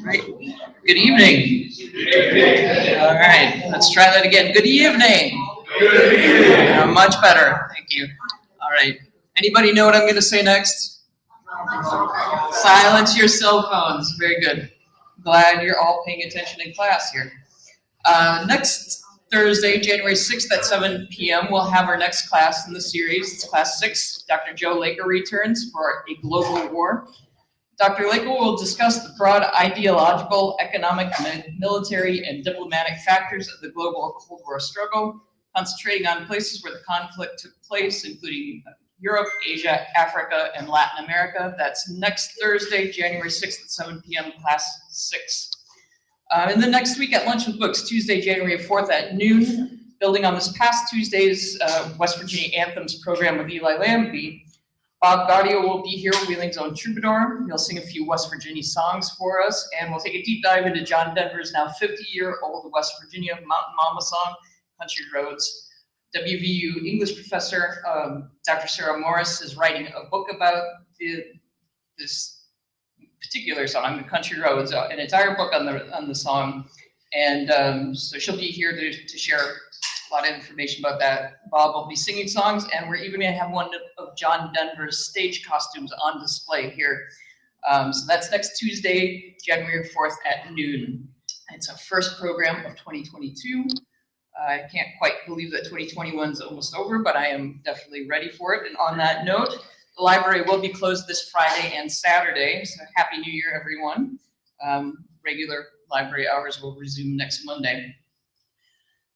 Right. Good evening. All right, let's try that again. Good evening. Much better. Thank you. All right. Anybody know what I'm going to say next? Silence your cell phones. Very good. Glad you're all paying attention in class here. Next Thursday, January 6th at 7 p.m., we'll have our next class in the series. It's class 6. Dr. Joe Laker returns for a global war. Dr. Laker will discuss the broad ideological, economic, military, and diplomatic factors of the global Cold War struggle, concentrating on places where the conflict took place, including Europe, Asia, Africa, and Latin America. That's next Thursday, January 6th at 7 p.m., class 6. And then next week at Lunch with Books, Tuesday, January 4th at noon, building on this past Tuesday's West Virginia Anthems program with Eli Lambie, Bob Gaudio will be here, Wheeling's own troubadour. He'll sing a few West Virginia songs for us, and we'll take a deep dive into John Denver's now 50-year-old West Virginia Mountain Mama song, Country Roads. WVU English professor, Dr. Sarah Morris, is writing a book about this particular song, the Country Roads, an entire book on the song, and so she'll be here to share a lot of information about that. Bob will be singing songs, and we're even going to have one of John Denver's stage costumes on display here. So that's next Tuesday, January 4th at noon. It's our first program of 2022. I can't quite believe that 2021 is almost over, but I am definitely ready for it. And on that note, the library will be closed this Friday and Saturday, so Happy New Year, everyone. Regular library hours will resume next Monday.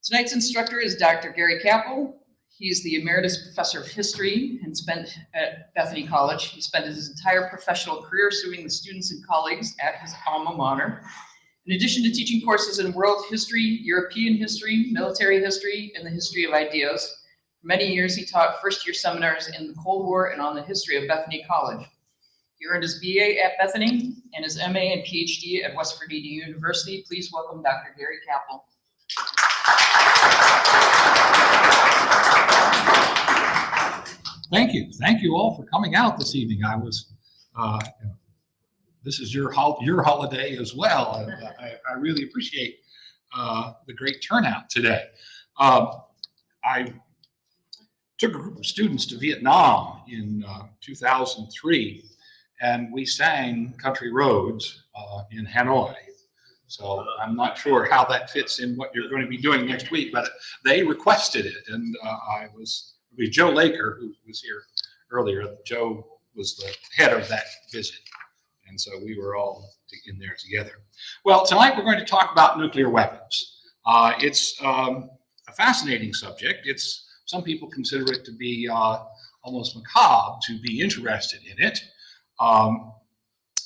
Tonight's instructor is Dr. Gary Cappell. He is the Emeritus Professor of History and spent at Bethany College. He spent his entire professional career serving the students and colleagues at his alma mater. In addition to teaching courses in world history, European history, military history, and the history of ideas, for many years he taught first-year seminars in the Cold War and on the history of Bethany College. He earned his BA at Bethany and his MA and PhD at West Virginia University. Please welcome Dr. Gary Cappell. Thank you. Thank you all for coming out this evening. I was, this is your holiday as well. I really appreciate the great turnout today. I took a group of students to Vietnam in 2003, and we sang Country Roads in Hanoi. So I'm not sure how that fits in what you're going to be doing next week, but they requested it, and it was Joe Laker, who was here earlier. Joe was the head of that visit, and so we were all in there together. Well, tonight we're going to talk about nuclear weapons. It's a fascinating subject. Some people consider it to be almost macabre to be interested in it,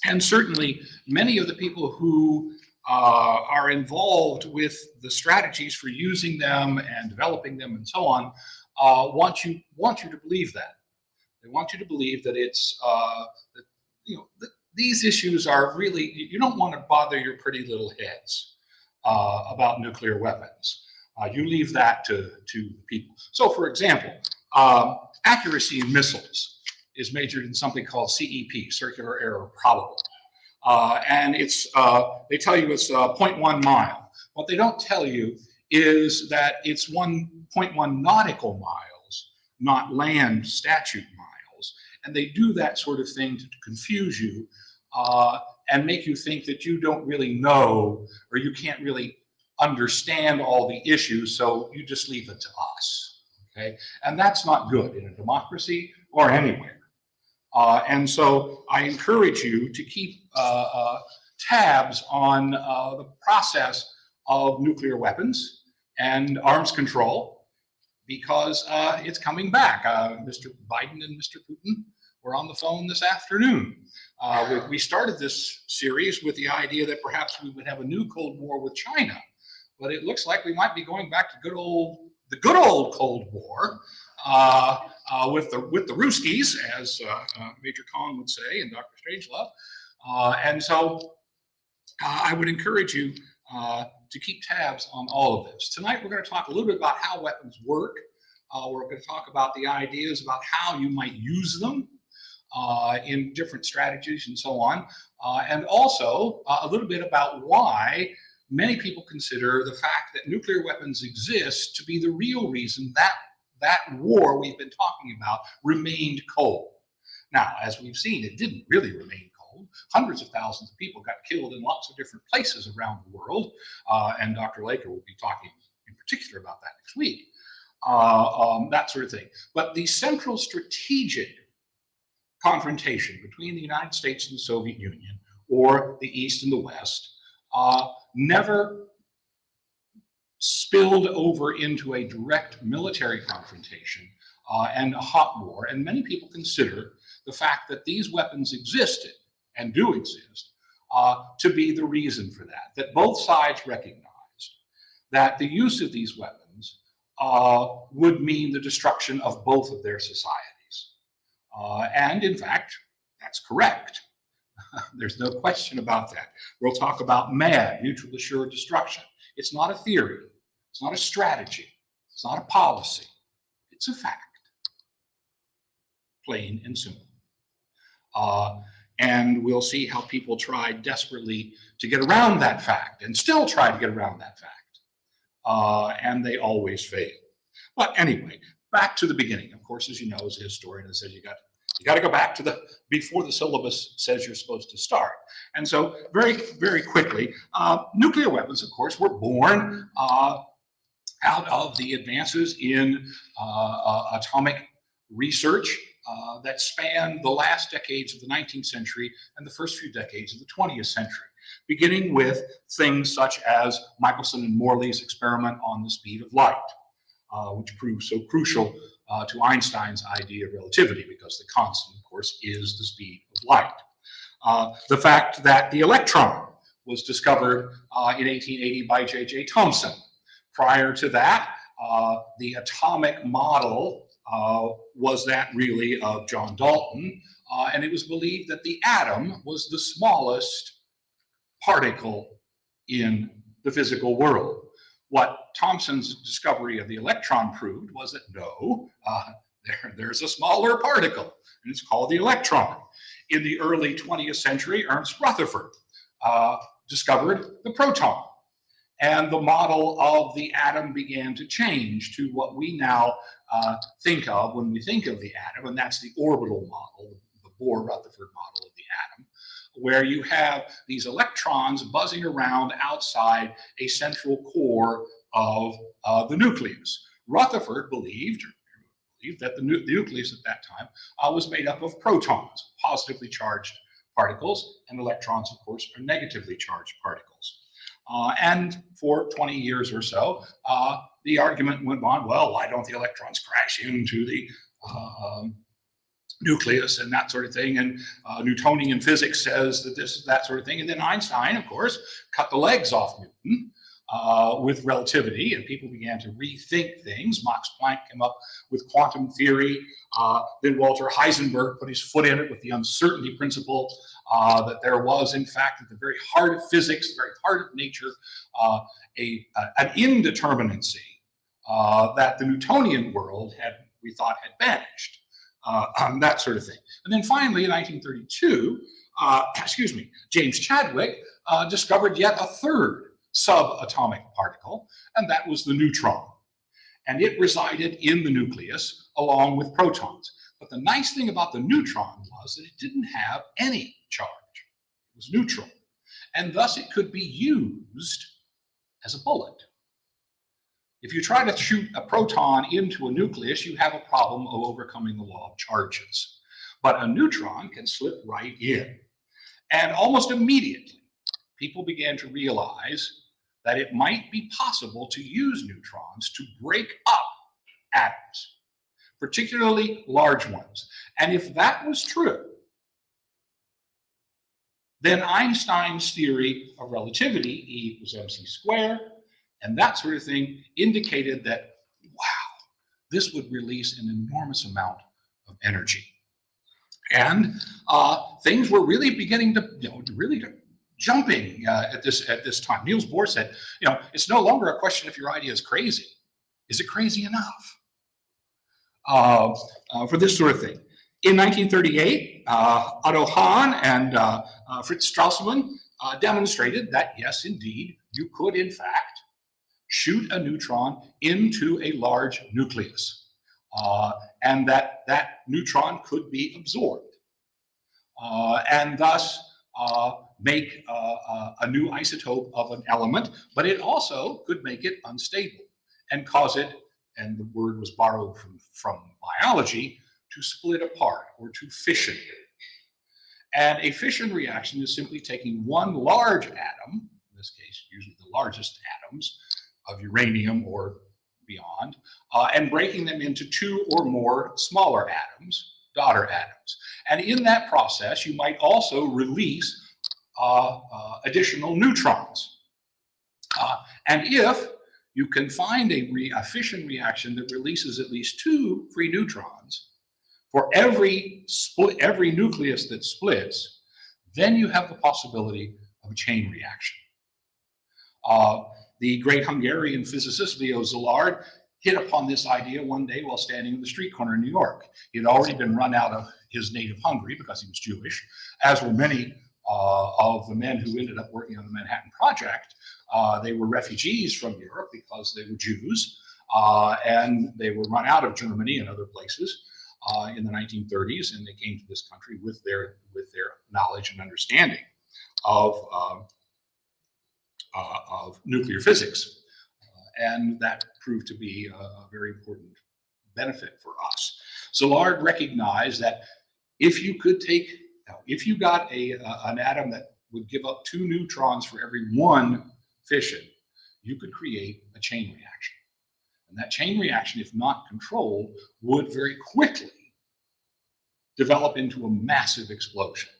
and certainly many of the people who are involved with the strategies for using them and developing them and so on want you to believe that. They want you to believe that it's that these issues are really, you don't want to bother your pretty little heads about nuclear weapons. You leave that to people. So, for example, accuracy in missiles is measured in something called CEP, circular error probable. And it's they tell you it's 0.1 mile. What they don't tell you is that it's 1.1 nautical miles, not land statute miles. And they do that sort of thing to confuse you and make you think that you don't really know, or you can't really understand all the issues, so you just leave it to us, okay? And that's not good in a democracy or anywhere. And so I encourage you to keep tabs on the process of nuclear weapons and arms control, because it's coming back. Mr. Biden and Mr. Putin were on the phone this afternoon. We started this series with the idea that perhaps we would have a new Cold War with China, but it looks like we might be going back to the good old Cold War with the Ruskies, as Major Kong would say, and Dr. Strangelove. And so I would encourage you to keep tabs on all of this. Tonight we're going to talk a little bit about how weapons work. We're going to talk about the ideas about how you might use them. in different strategies and so on, and also a little bit about why many people consider the fact that nuclear weapons exist to be the real reason that that war we've been talking about remained cold. Now, as we've seen, it didn't really remain cold. Hundreds of thousands of people got killed in lots of different places around the world, and Dr. Laker will be talking in particular about that next week, that sort of thing. But the central strategic confrontation between the United States and the Soviet Union, or the East and the West, never spilled over into a direct military confrontation and a hot war. And many people consider the fact that these weapons existed and do exist to be the reason for that, that both sides recognized that the use of these weapons would mean the destruction of both of their societies. And in fact, that's correct. There's no question about that. We'll talk about MAD, mutual assured destruction. It's not a theory. It's not a strategy. It's not a policy. It's a fact. Plain and simple. And we'll see how people try desperately to get around that fact and still try to get around that fact. And they always fail. But anyway, back to the beginning. Of course, as you know, as a historian, I said you got to go back to before the syllabus says you're supposed to start. And so very, very quickly, nuclear weapons, of course, were born out of the advances in atomic research that spanned the last decades of the 19th century and the first few decades of the 20th century, beginning with things such as Michelson and Morley's experiment on the speed of light, which proved so crucial to Einstein's idea of relativity, because the constant, of course, is the speed of light. The fact that the electron was discovered in 1880 by J.J. Thomson. Prior to that, the atomic model was that really of John Dalton, and it was believed that the atom was the smallest particle in the physical world. What Thomson's discovery of the electron proved was that no, there's a smaller particle, and it's called the electron. In the early 20th century, Ernst Rutherford discovered the proton, and the model of the atom began to change to what we now think of when we think of the atom, and that's the orbital model, the Bohr-Rutherford model of the atom, where you have these electrons buzzing around outside a central core of the nucleus. Rutherford believed that the nucleus at that time was made up of protons, positively charged particles, and electrons, of course, are negatively charged particles. And for 20 years or so, the argument went on, well, why don't the electrons crash into the nucleus and that sort of thing, and Newtonian physics says that this is that sort of thing. And then Einstein, of course, cut the legs off Newton with relativity, and people began to rethink things. Max Planck came up with quantum theory. Then Walter Heisenberg put his foot in it with the uncertainty principle, that there was, in fact, at the very heart of physics, the very heart of nature, an indeterminacy that the Newtonian world we thought had vanished. That sort of thing. And then finally, in 1932, James Chadwick discovered yet a third subatomic particle, and that was the neutron. And it resided in the nucleus along with protons. But the nice thing about the neutron was that it didn't have any charge. It was neutral. And thus it could be used as a bullet. If you try to shoot a proton into a nucleus, you have a problem of overcoming the law of charges. But a neutron can slip right in. And almost immediately, people began to realize that it might be possible to use neutrons to break up atoms, particularly large ones. And if that was true, then Einstein's theory of relativity, E equals mc squared, and that sort of thing indicated that, wow, this would release an enormous amount of energy. And things were really beginning to, jumping at this time. Niels Bohr said, it's no longer a question if your idea is crazy. Is it crazy enough? For this sort of thing. In 1938, they, Otto Hahn and Fritz Strassmann, demonstrated that, yes, indeed, you could, in fact, shoot a neutron into a large nucleus, and that neutron could be absorbed, and thus make a new isotope of an element, but it also could make it unstable and cause it, and the word was borrowed from biology, to split apart or to fission. And a fission reaction is simply taking one large atom, in this case, usually the largest atoms of uranium or beyond, and breaking them into two or more smaller atoms, daughter atoms. And in that process, you might also release additional neutrons. And if you can find a fission reaction that releases at least 2 free neutrons for every nucleus that splits, then you have the possibility of a chain reaction. The great Hungarian physicist Leo Szilard hit upon this idea one day while standing in the street corner in New York. He had already been run out of his native Hungary because he was Jewish, as were many of the men who ended up working on the Manhattan Project. They were refugees from Europe because they were Jews, and they were run out of Germany and other places in the 1930s, and they came to this country with their knowledge and understanding of nuclear physics, and that proved to be a very important benefit for us. Szilard recognized that if you got an atom that would give up 2 neutrons for every 1 fission, you could create a chain reaction. And that chain reaction, if not controlled, would very quickly develop into a massive explosion,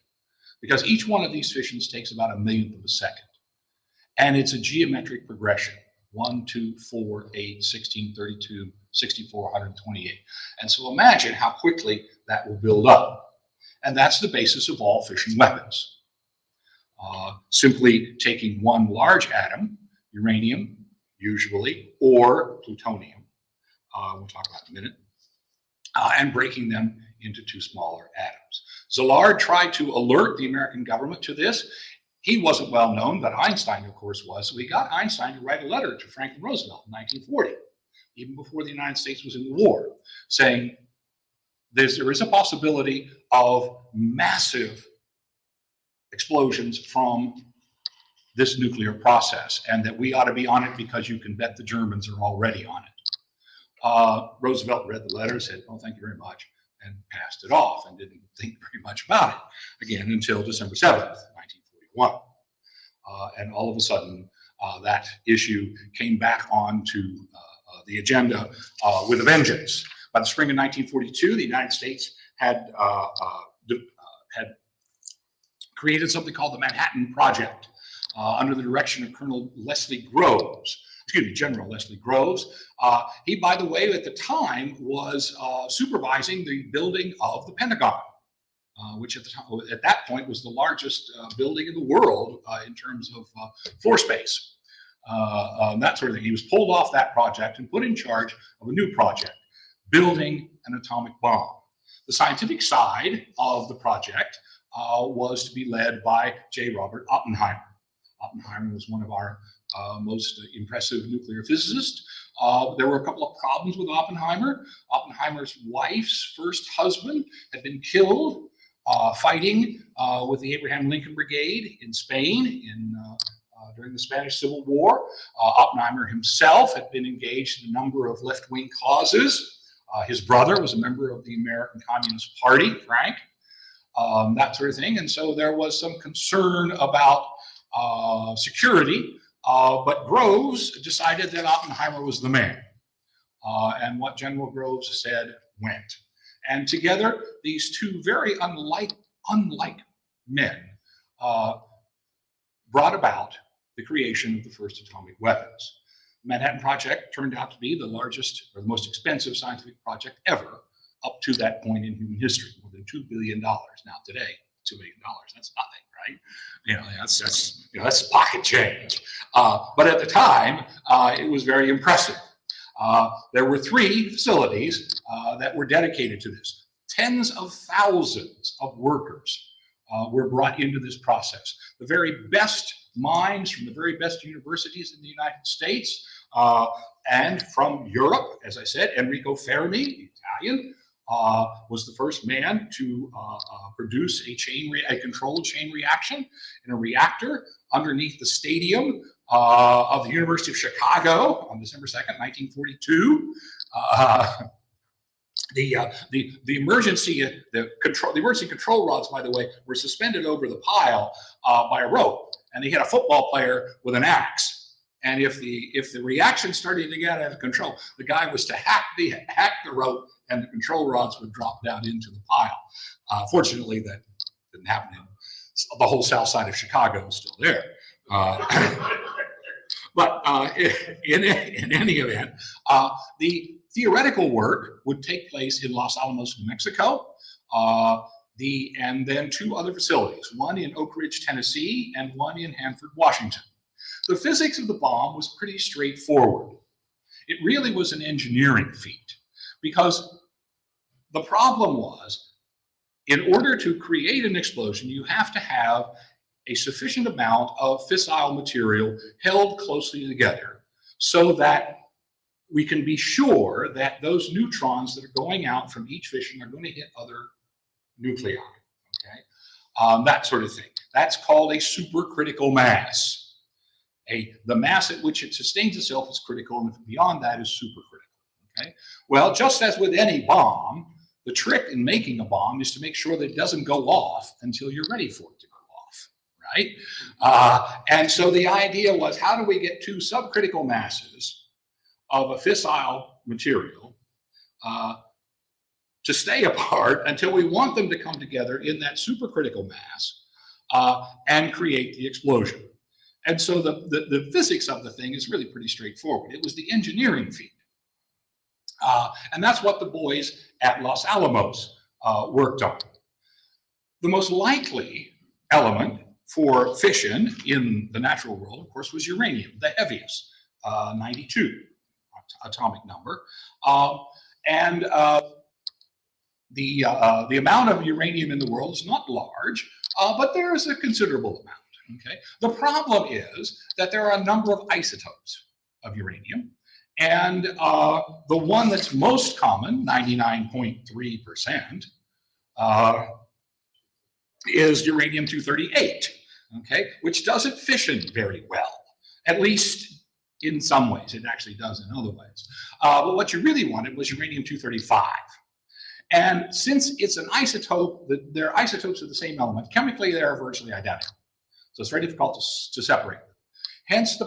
because each one of these fissions takes about 1/1000th of a second. And it's a geometric progression: 1, 2, 4, 8, 16, 32, 64, 128. And so imagine how quickly that will build up. And that's the basis of all fission weapons. Simply taking one large atom, uranium usually, or plutonium, we'll talk about in a minute, and breaking them into 2 smaller atoms. Szilard tried to alert the American government to this. He wasn't well known, but Einstein, of course, was. So he got Einstein to write a letter to Franklin Roosevelt in 1940, even before the United States was in the war, saying there is a possibility of massive explosions from this nuclear process, and that we ought to be on it because you can bet the Germans are already on it. Roosevelt read the letter, said, "Oh, thank you very much," and passed it off and didn't think very much about it again until December 7th, 1941. And all of a sudden, that issue came back onto the agenda with a vengeance. By the spring of 1942, the United States had created something called the Manhattan Project under the direction of General Leslie Groves. He, by the way, at the time was supervising the building of the Pentagon, which at that point was the largest building in the world in terms of floor space, that sort of thing. He was pulled off that project and put in charge of a new project, building an atomic bomb. The scientific side of the project was to be led by J. Robert Oppenheimer. Oppenheimer was one of our most impressive nuclear physicists. There were a couple of problems with Oppenheimer. Oppenheimer's wife's first husband had been killed fighting with the Abraham Lincoln Brigade in Spain during the Spanish Civil War. Oppenheimer himself had been engaged in a number of left-wing causes. His brother was a member of the American Communist Party, Frank, that sort of thing. And so there was some concern about security, but Groves decided that Oppenheimer was the man. And what General Groves said went. And together, these two very unlike men brought about the creation of the first atomic weapons. The Manhattan Project turned out to be the largest or the most expensive scientific project ever up to that point in human history, more than $2 billion. Now today, $2 billion, that's nothing, right? That's pocket change. But at the time, it was very impressive. There were 3 facilities that were dedicated to this. Tens of thousands of workers were brought into this process. The very best minds from the very best universities in the United States and from Europe, as I said, Enrico Fermi, Italian, was the first man to produce a controlled chain reaction in a reactor underneath the stadium of the University of Chicago on December 2nd, 1942. The emergency control rods, by the way, were suspended over the pile by a rope, and they hit a football player with an axe. And if the reaction started to get out of control, the guy was to hack the rope, and the control rods would drop down into the pile. Fortunately, that didn't happen. The whole south side of Chicago is still there. But in any event, the theoretical work would take place in Los Alamos, New Mexico, and then two other facilities, one in Oak Ridge, Tennessee, and one in Hanford, Washington. The physics of the bomb was pretty straightforward. It really was an engineering feat, because the problem was, in order to create an explosion, you have to have a sufficient amount of fissile material held closely together so that we can be sure that those neutrons that are going out from each fission are going to hit other nuclei, okay? That sort of thing. That's called a supercritical mass. The mass at which it sustains itself is critical, and beyond that is supercritical, okay? Well, just as with any bomb, the trick in making a bomb is to make sure that it doesn't go off until you're ready for it to go off, right? And so the idea was, how do we get two subcritical masses of a fissile material to stay apart until we want them to come together in that supercritical mass and create the explosion? And so the physics of the thing is really pretty straightforward. It was the engineering feat. And that's what the boys at Los Alamos worked on. The most likely element for fission in the natural world, of course, was uranium, the heaviest, 92 atomic number. And the amount of uranium in the world is not large, but there is a considerable amount. Okay. The problem is that there are a number of isotopes of uranium, and the one that's most common, 99.3%, is uranium-238, okay, which doesn't fission very well, at least in some ways. It actually does in other ways. But what you really wanted was uranium-235. And since it's an isotope, they're isotopes of the same element, chemically they're virtually identical. So it's very difficult to separate them. Hence the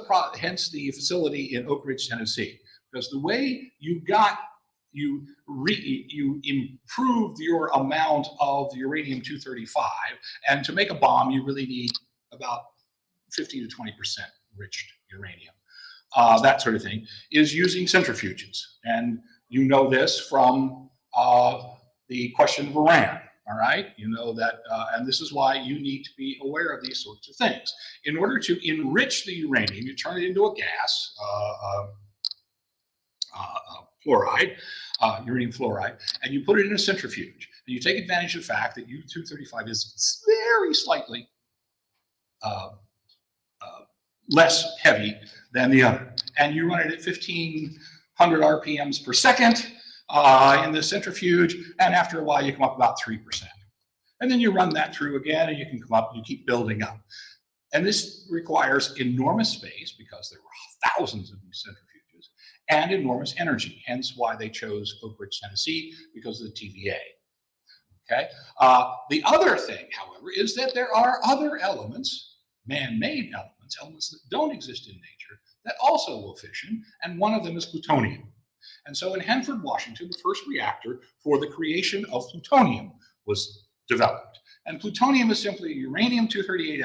facility in Oak Ridge, Tennessee, because the way you improved your amount of the uranium-235, and to make a bomb, you really need about 15 to 20% enriched uranium. That sort of thing is using centrifuges. And you know this from the question of Iran. All right, you know that, and this is why you need to be aware of these sorts of things. In order to enrich the uranium, you turn it into a gas, fluoride, uranium fluoride, and you put it in a centrifuge. And you take advantage of the fact that U-235 is very slightly less heavy than the other. And you run it at 1,500 RPMs per second. In the centrifuge, and after a while you come up about 3%. And then you run that through again, and you can come up, you keep building up. And this requires enormous space, because there were thousands of these centrifuges, and enormous energy, hence why they chose Oak Ridge, Tennessee, because of the TVA. Okay. The other thing, however, is that there are other elements, man-made elements, elements that don't exist in nature, that also will fission, and one of them is plutonium. And so in Hanford, Washington, the first reactor for the creation of plutonium was developed. And plutonium is simply a uranium-238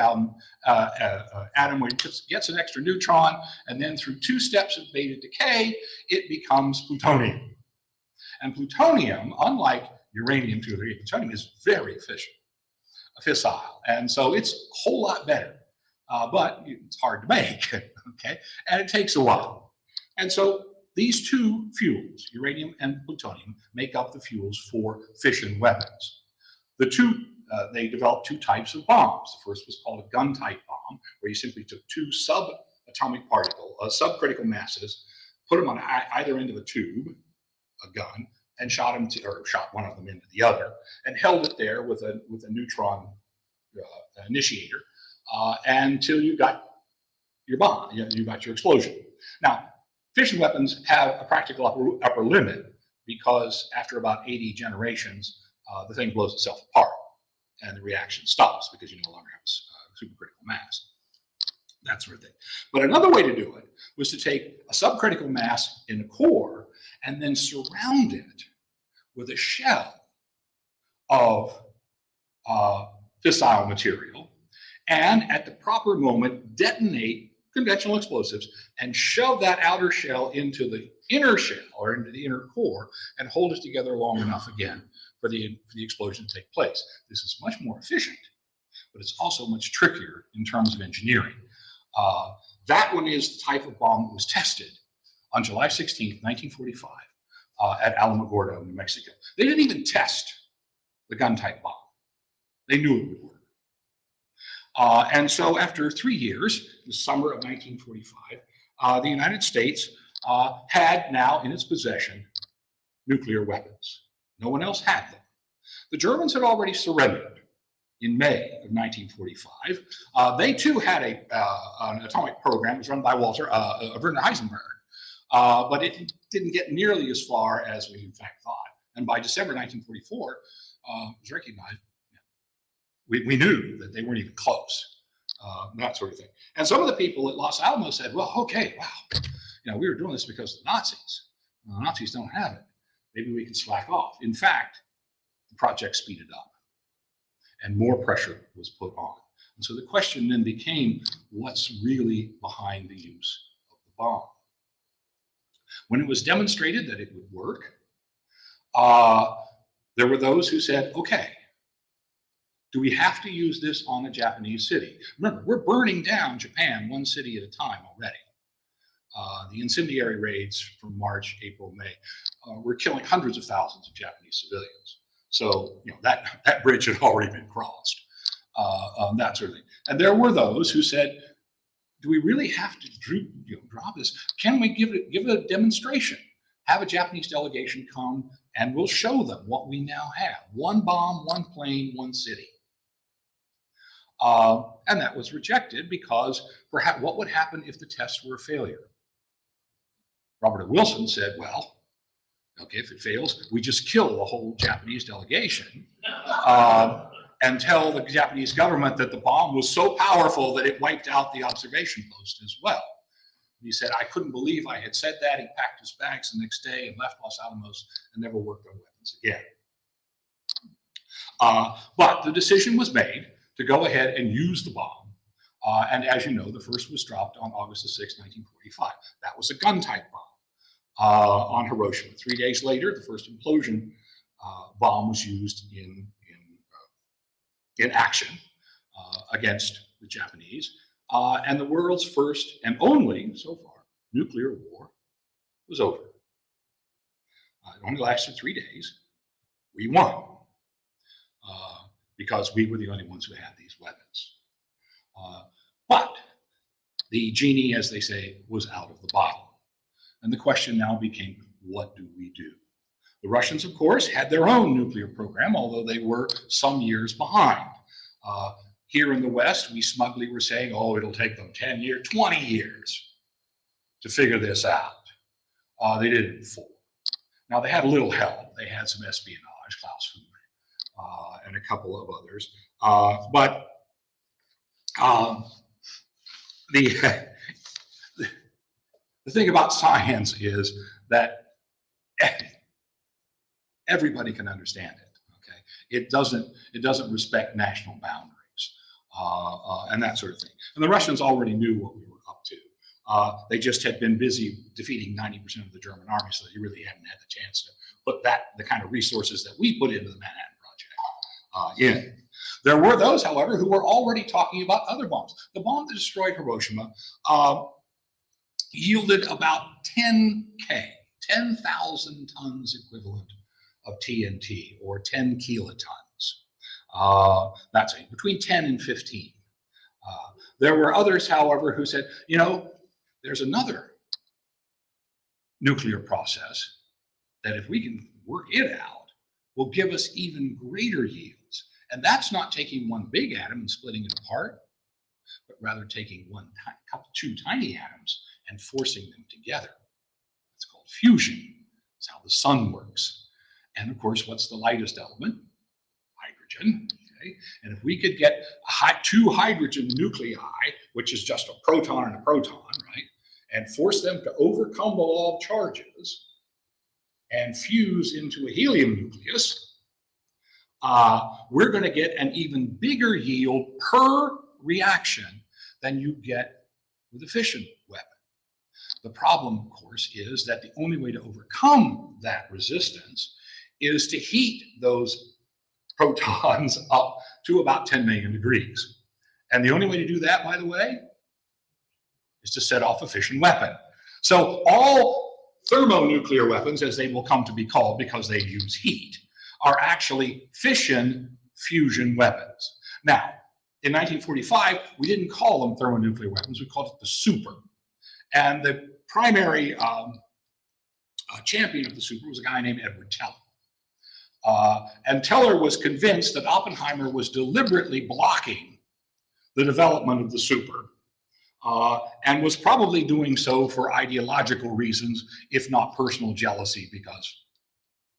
atom where it gets an extra neutron, and then through two steps of beta decay, it becomes plutonium. And plutonium, unlike uranium-238, plutonium is very fissile. And so it's a whole lot better, but it's hard to make, okay? And it takes a while. And so These two fuels, uranium and plutonium, make up the fuels for fission weapons. They developed two types of bombs. The first was called a gun-type bomb, where you simply took two subcritical masses, put them on either end of a tube, a gun, and shot one of them into the other, and held it there with a neutron initiator until you got your bomb, you got your explosion. Now, fission weapons have a practical upper limit, because after about 80 generations, the thing blows itself apart and the reaction stops because you no longer have a supercritical mass, that sort of thing. But another way to do it was to take a subcritical mass in the core and then surround it with a shell of fissile material, and at the proper moment detonate conventional explosives and shove that outer shell into the inner shell or into the inner core and hold it together long enough again for the explosion to take place. This is much more efficient, but it's also much trickier in terms of engineering. That one is the type of bomb that was tested on July 16th, 1945 at Alamogordo, New Mexico. They didn't even test the gun-type bomb. They knew it would work. And so after 3 years, the summer of 1945, the United States had now in its possession nuclear weapons. No one else had them. The Germans had already surrendered in May of 1945. They too had an atomic program. It was run by Werner Heisenberg, but it didn't get nearly as far as we in fact thought. And by December 1944, it was recognized, we knew that they weren't even close, that sort of thing. And some of the people at Los Alamos said, well, okay, wow, we were doing this because of the Nazis. Well, the Nazis don't have it. Maybe we can slack off. In fact, the project speeded up and more pressure was put on. And so the question then became, what's really behind the use of the bomb? When it was demonstrated that it would work, there were those who said, okay, do we have to use this on a Japanese city? Remember, we're burning down Japan one city at a time already. The incendiary raids from March, April, May were killing hundreds of thousands of Japanese civilians. So that bridge had already been crossed, that sort of thing. And there were those who said, do we really have to drop this? Can we give it a demonstration? Have a Japanese delegation come and we'll show them what we now have. One bomb, one plane, one city. And that was rejected because perhaps what would happen if the tests were a failure? Robert O. Wilson said, well, okay, if it fails, we just kill the whole Japanese delegation and tell the Japanese government that the bomb was so powerful that it wiped out the observation post as well. And he said, I couldn't believe I had said that. He packed his bags the next day and left Los Alamos and never worked on weapons again. But the decision was made to go ahead and use the bomb. And as you know, the first was dropped on August the 6th, 1945. That was a gun-type bomb on Hiroshima. 3 days later, the first implosion bomb was used in action against the Japanese. And the world's first and only, so far, nuclear war was over. It only lasted 3 days. We won because we were the only ones who had these weapons. But the genie, as they say, was out of the bottle. And the question now became, what do we do? The Russians, of course, had their own nuclear program, although they were some years behind. Here in the West, we smugly were saying, oh, it'll take them 10 years, 20 years to figure this out. They did it before. Now, they had a little help. They had some espionage, Klaus Huber, and a couple of others. But the thing about science is that everybody can understand it. Okay, it doesn't respect national boundaries and that sort of thing. And the Russians already knew what we were up to. They just had been busy defeating 90% of the German army, so they really hadn't had the chance to put the kind of resources that we put into the Manhattan Project in. There were those, however, who were already talking about other bombs. The bomb that destroyed Hiroshima yielded about 10,000 tons equivalent of TNT, or 10 kilotons. That's between 10 and 15. There were others, however, who said, you know, there's another nuclear process that if we can work it out, will give us even greater yields. And that's not taking one big atom and splitting it apart, but rather taking two tiny atoms and forcing them together. It's called fusion. It's how the sun works. And of course, what's the lightest element? Hydrogen. Okay? And if we could get two hydrogen nuclei, which is just a proton and a proton, right, and force them to overcome the law of charges and fuse into a helium nucleus, we're going to get an even bigger yield per reaction than you get with a fission weapon. The problem, of course, is that the only way to overcome that resistance is to heat those protons up to about 10 million degrees. And the only way to do that, by the way, is to set off a fission weapon. So all thermonuclear weapons, as they will come to be called because they use heat, are actually fission fusion weapons. Now, in 1945, we didn't call them thermonuclear weapons, we called it the super. And the primary champion of the super was a guy named Edward Teller. And Teller was convinced that Oppenheimer was deliberately blocking the development of the super, and was probably doing so for ideological reasons, if not personal jealousy, because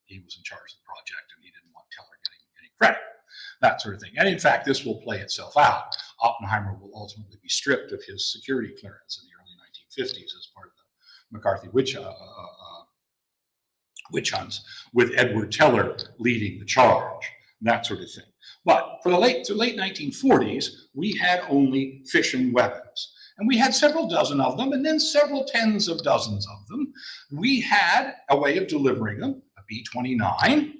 he was in charge of the project and he didn't want Teller getting any credit, that sort of thing. And in fact, this will play itself out. Oppenheimer will ultimately be stripped of his security clearance in the early 1950s as part of the McCarthy witch hunts, with Edward Teller leading the charge, that sort of thing. But for the late 1940s, we had only fission weapons. And we had several dozen of them, and then several tens of dozens of them. We had a way of delivering them, a B-29.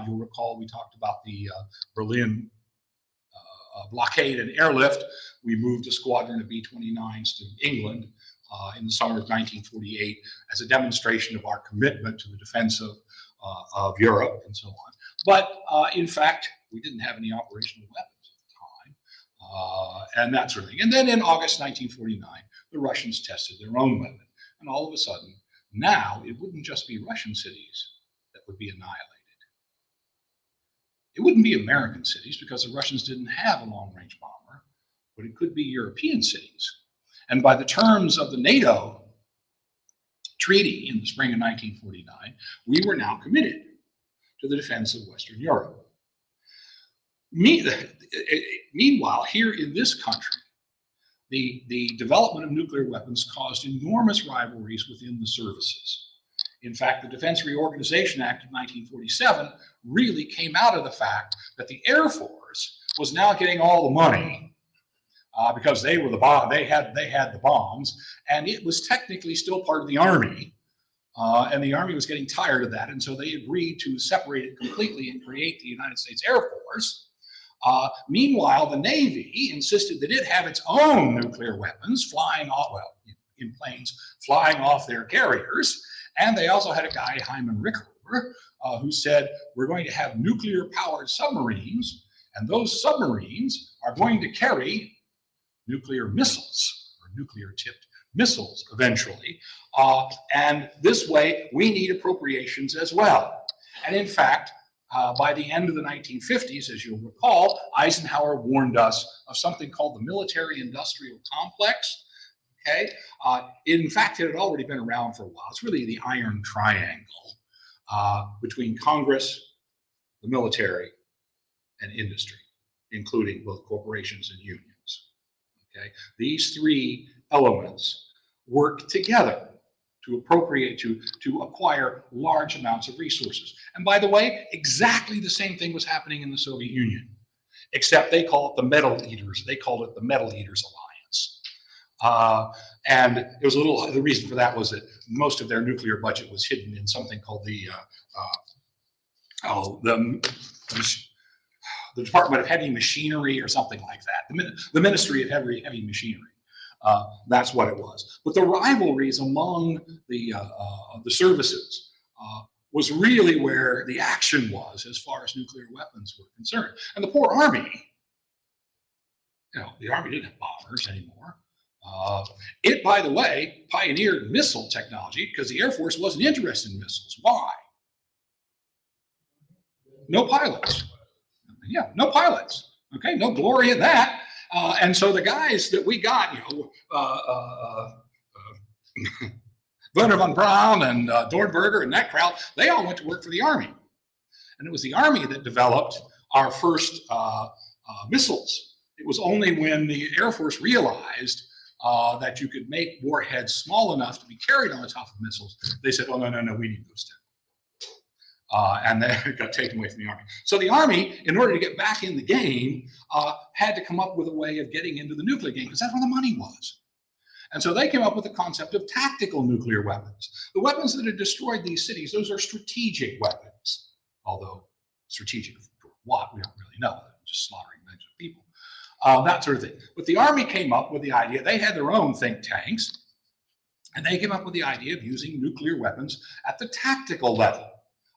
You'll recall we talked about the Berlin blockade and airlift. We moved a squadron of B-29s to England in the summer of 1948 as a demonstration of our commitment to the defense of Europe and so on. But in fact, we didn't have any operational weapons at the time, and that sort of thing. And then in August 1949, the Russians tested their own weapon. And all of a sudden, now it wouldn't just be Russian cities that would be annihilated. It wouldn't be American cities because the Russians didn't have a long-range bomber, but it could be European cities. And by the terms of the NATO treaty in the spring of 1949, we were now committed to the defense of Western Europe. Meanwhile, here in this country, the development of nuclear weapons caused enormous rivalries within the services. In fact, the Defense Reorganization Act of 1947 really came out of the fact that the Air Force was now getting all the money because they were they had the bombs, and it was technically still part of the Army, and the Army was getting tired of that, and so they agreed to separate it completely and create the United States Air Force. Meanwhile, the Navy insisted that it have its own nuclear weapons flying off, well, in planes flying off their carriers, and they also had a guy, Hyman Rickover, who said, we're going to have nuclear-powered submarines, and those submarines are going to carry nuclear missiles, or nuclear-tipped missiles eventually, and this way we need appropriations as well. And in fact, by the end of the 1950s, as you'll recall, Eisenhower warned us of something called the military-industrial complex. Okay, in fact, it had already been around for a while. It's really the iron triangle between Congress, the military, and industry, including both corporations and unions. Okay, these three elements work together to appropriate, to acquire large amounts of resources. And by the way, exactly the same thing was happening in the Soviet Union, except they call it the Metal Eaters. They called it the Metal Eaters Alliance. And it was the reason for that was that most of their nuclear budget was hidden in something called the Department of Heavy Machinery or something like that, the Ministry of Heavy Machinery. That's what it was. But the rivalries among the services was really where the action was as far as nuclear weapons were concerned. And the poor Army, the Army didn't have bombers anymore. It, by the way, pioneered missile technology because the Air Force wasn't interested in missiles. Why? No pilots. Yeah, no pilots. Okay, no glory in that. And so the guys that we got, Werner von Braun and Dornberger and that crowd, they all went to work for the Army. And it was the Army that developed our first missiles. It was only when the Air Force realized that you could make warheads small enough to be carried on the top of missiles, they said, oh, no, we need those too. And then it got taken away from the Army. So the Army, in order to get back in the game, had to come up with a way of getting into the nuclear game because that's where the money was. And so they came up with the concept of tactical nuclear weapons. The weapons that had destroyed these cities, those are strategic weapons. Although strategic for what, we don't really know. They're just slaughtering millions of people. That sort of thing. But the Army came up with the idea, they had their own think tanks, and they came up with the idea of using nuclear weapons at the tactical level,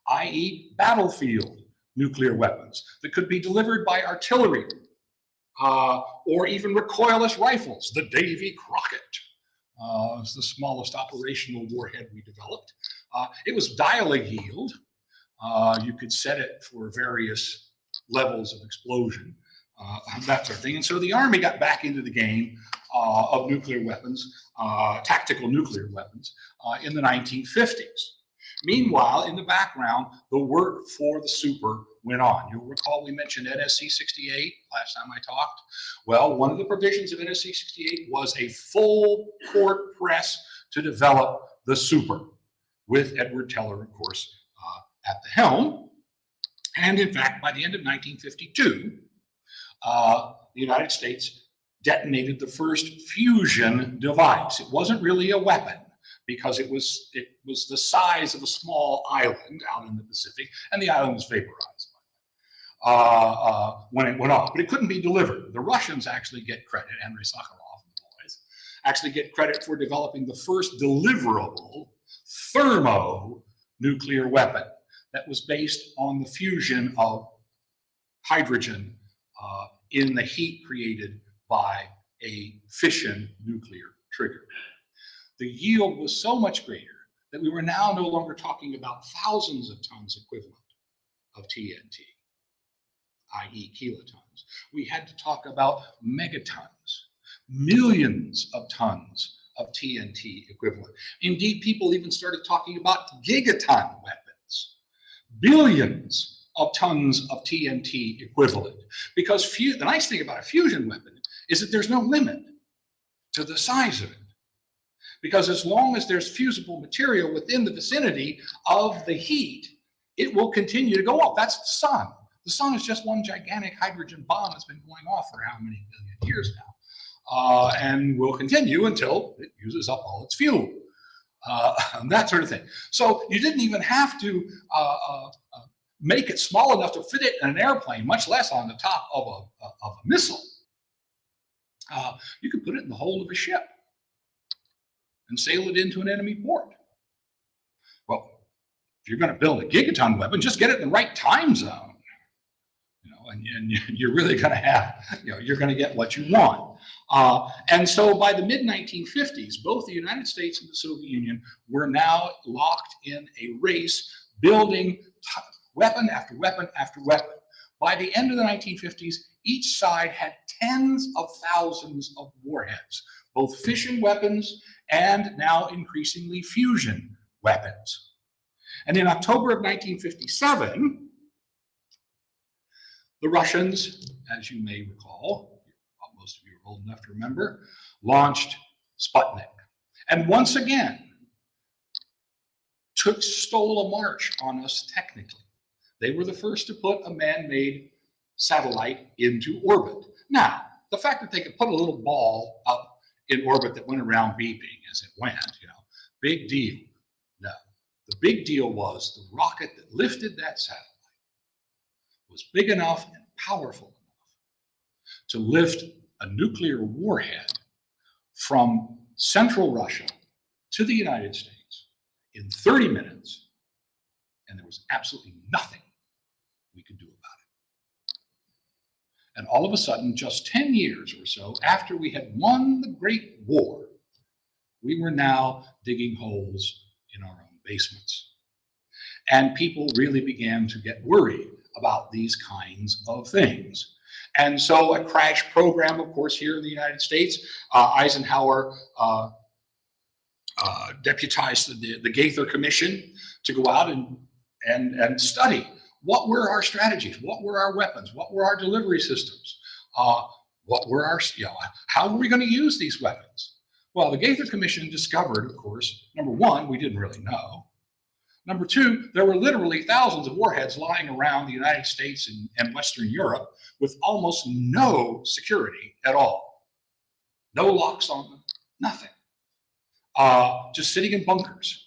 i.e. battlefield nuclear weapons that could be delivered by artillery or even recoilless rifles. The Davy Crockett was the smallest operational warhead we developed. It was dial-a-yield. You could set it for various levels of explosion, that sort of thing. And so the Army got back into the game of nuclear weapons, tactical nuclear weapons, in the 1950s. Meanwhile, in the background, the work for the super went on. You'll recall we mentioned NSC 68 last time I talked. Well, one of the provisions of NSC 68 was a full court press to develop the super, with Edward Teller, of course, at the helm. And in fact, by the end of 1952, the United States detonated the first fusion device. It wasn't really a weapon, because it was the size of a small island out in the Pacific, and the island was vaporized when it went off. But it couldn't be delivered. The Russians actually get credit, Andrei Sakharov and the boys, actually get credit for developing the first deliverable thermonuclear weapon that was based on the fusion of hydrogen in the heat created by a fission nuclear trigger. The yield was so much greater that we were now no longer talking about thousands of tons equivalent of TNT, i.e. kilotons. We had to talk about megatons, millions of tons of TNT equivalent. Indeed, people even started talking about gigaton weapons, billions of tons of TNT equivalent. Because the nice thing about a fusion weapon is that there's no limit to the size of it. Because as long as there's fusible material within the vicinity of the heat, it will continue to go up. That's the sun. The sun is just one gigantic hydrogen bomb that's been going off for how many billion years now, and will continue until it uses up all its fuel, and that sort of thing. So you didn't even have to make it small enough to fit it in an airplane, much less on the top of a missile. You could put it in the hold of a ship and sail it into an enemy port. Well, if you're going to build a gigaton weapon, just get it in the right time zone, and you're really going to have, you're going to get what you want. And so by the mid-1950s, both the United States and the Soviet Union were now locked in a race building weapon after weapon after weapon. By the end of the 1950s, each side had tens of thousands of warheads, both fission weapons and now increasingly fusion weapons. And in October of 1957, the Russians, as you may recall, most of you are old enough to remember, launched Sputnik. And once again, stole a march on us technically. They were the first to put a man-made satellite into orbit. Now, the fact that they could put a little ball up in orbit that went around beeping as it went, big deal. No, the big deal was the rocket that lifted that satellite was big enough and powerful enough to lift a nuclear warhead from central Russia to the United States in 30 minutes, and there was absolutely nothing we could do about it. And all of a sudden, just 10 years or so after we had won the Great War, we were now digging holes in our own basements. And people really began to get worried about these kinds of things. And so a crash program, of course, here in the United States, Eisenhower deputized the Gaither Commission to go out and study what were our strategies, what were our weapons, what were our delivery systems, what were our, how were we going to use these weapons? Well, the Gaither Commission discovered, of course, number one, we didn't really know. Number two, there were literally thousands of warheads lying around the United States and Western Europe with almost no security at all. No locks on them, nothing. Just sitting in bunkers.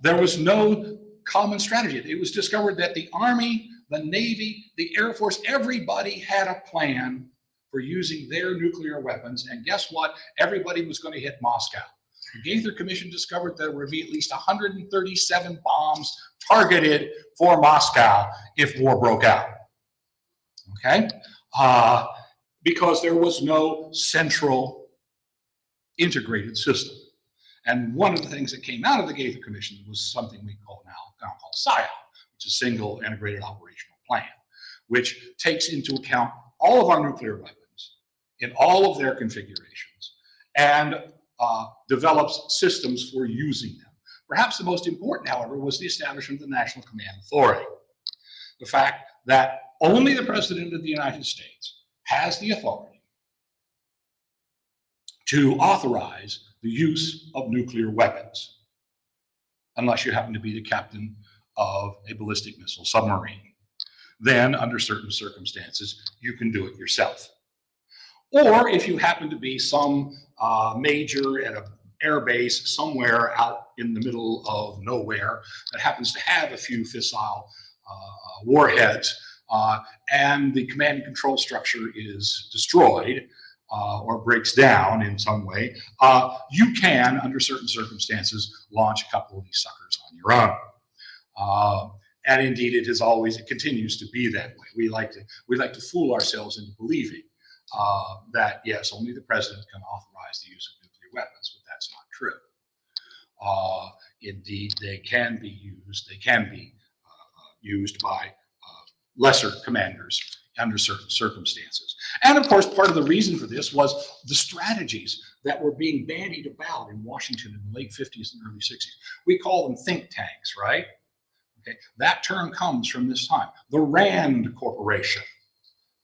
There was no common strategy. It was discovered that the Army, the Navy, the Air Force, everybody had a plan for using their nuclear weapons. And guess what? Everybody was going to hit Moscow. The Gaither Commission discovered there would be at least 137 bombs targeted for Moscow if war broke out. Okay? Because there was no central integrated system. And one of the things that came out of the Gaither Commission was something we call now called SIOP, which is Single Integrated Operational Plan, which takes into account all of our nuclear weapons in all of their configurations and develops systems for using them. Perhaps the most important, however, was the establishment of the National Command Authority. The fact that only the President of the United States has the authority to authorize the use of nuclear weapons, unless you happen to be the captain of a ballistic missile submarine. Then, under certain circumstances, you can do it yourself. Or if you happen to be some major at an air base somewhere out in the middle of nowhere that happens to have a few fissile warheads, and the command and control structure is destroyed or breaks down in some way, you can, under certain circumstances, launch a couple of these suckers on your own. And indeed, it continues to be that way. We like to fool ourselves into believing that yes, only the president can authorize the use of nuclear weapons, but that's not true. Indeed, they can be used by lesser commanders under certain circumstances. And of course, part of the reason for this was the strategies that were being bandied about in Washington in the late 50s and early 60s. We call them think tanks, right? Okay, that term comes from this time. The RAND Corporation,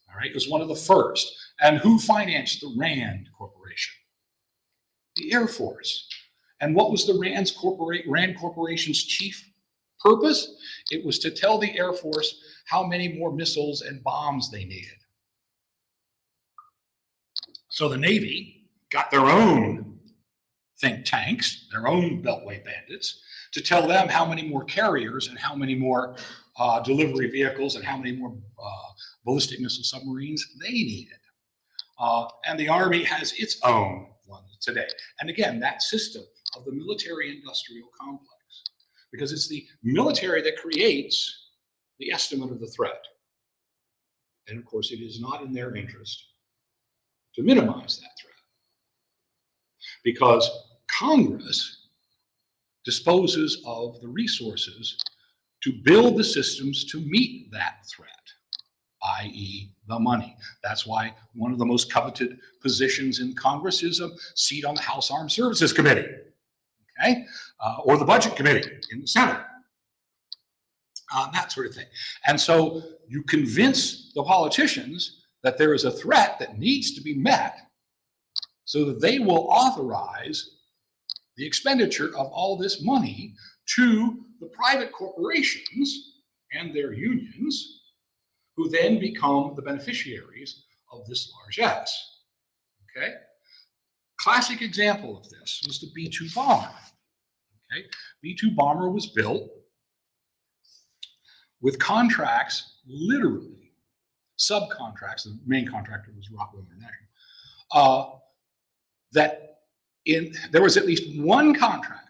all right, was one of the first. And who financed the RAND Corporation? The Air Force. And what was the RAND Corporation's chief purpose? It was to tell the Air Force how many more missiles and bombs they needed. So the Navy got their own think tanks, their own Beltway bandits, to tell them how many more carriers and how many more delivery vehicles and how many more ballistic missile submarines they needed. And the Army has its own one today. And again, that system of the military-industrial complex, because it's the military that creates the estimate of the threat. And of course, it is not in their interest to minimize that threat, because Congress disposes of the resources to build the systems to meet that threat, i.e. the money. That's why one of the most coveted positions in Congress is a seat on the House Armed Services Committee, okay? Or the Budget Committee in the Senate, that sort of thing. And so you convince the politicians that there is a threat that needs to be met so that they will authorize the expenditure of all this money to the private corporations and their unions, who then become the beneficiaries of this largesse. Okay? Classic example of this was the B-2 bomber. Okay? B-2 bomber was built with contracts, literally subcontracts. The main contractor was Rockwell International, that there was at least one contract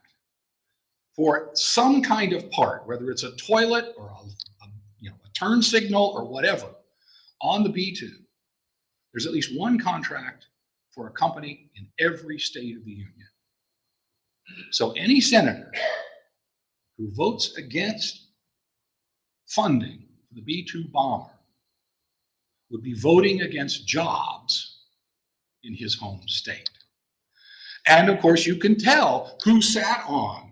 for some kind of part, whether it's a toilet or a turn signal or whatever, on the B-2. There's at least one contract for a company in every state of the union. So any senator who votes against funding for the B-2 bomber would be voting against jobs in his home state. And of course, you can tell who sat on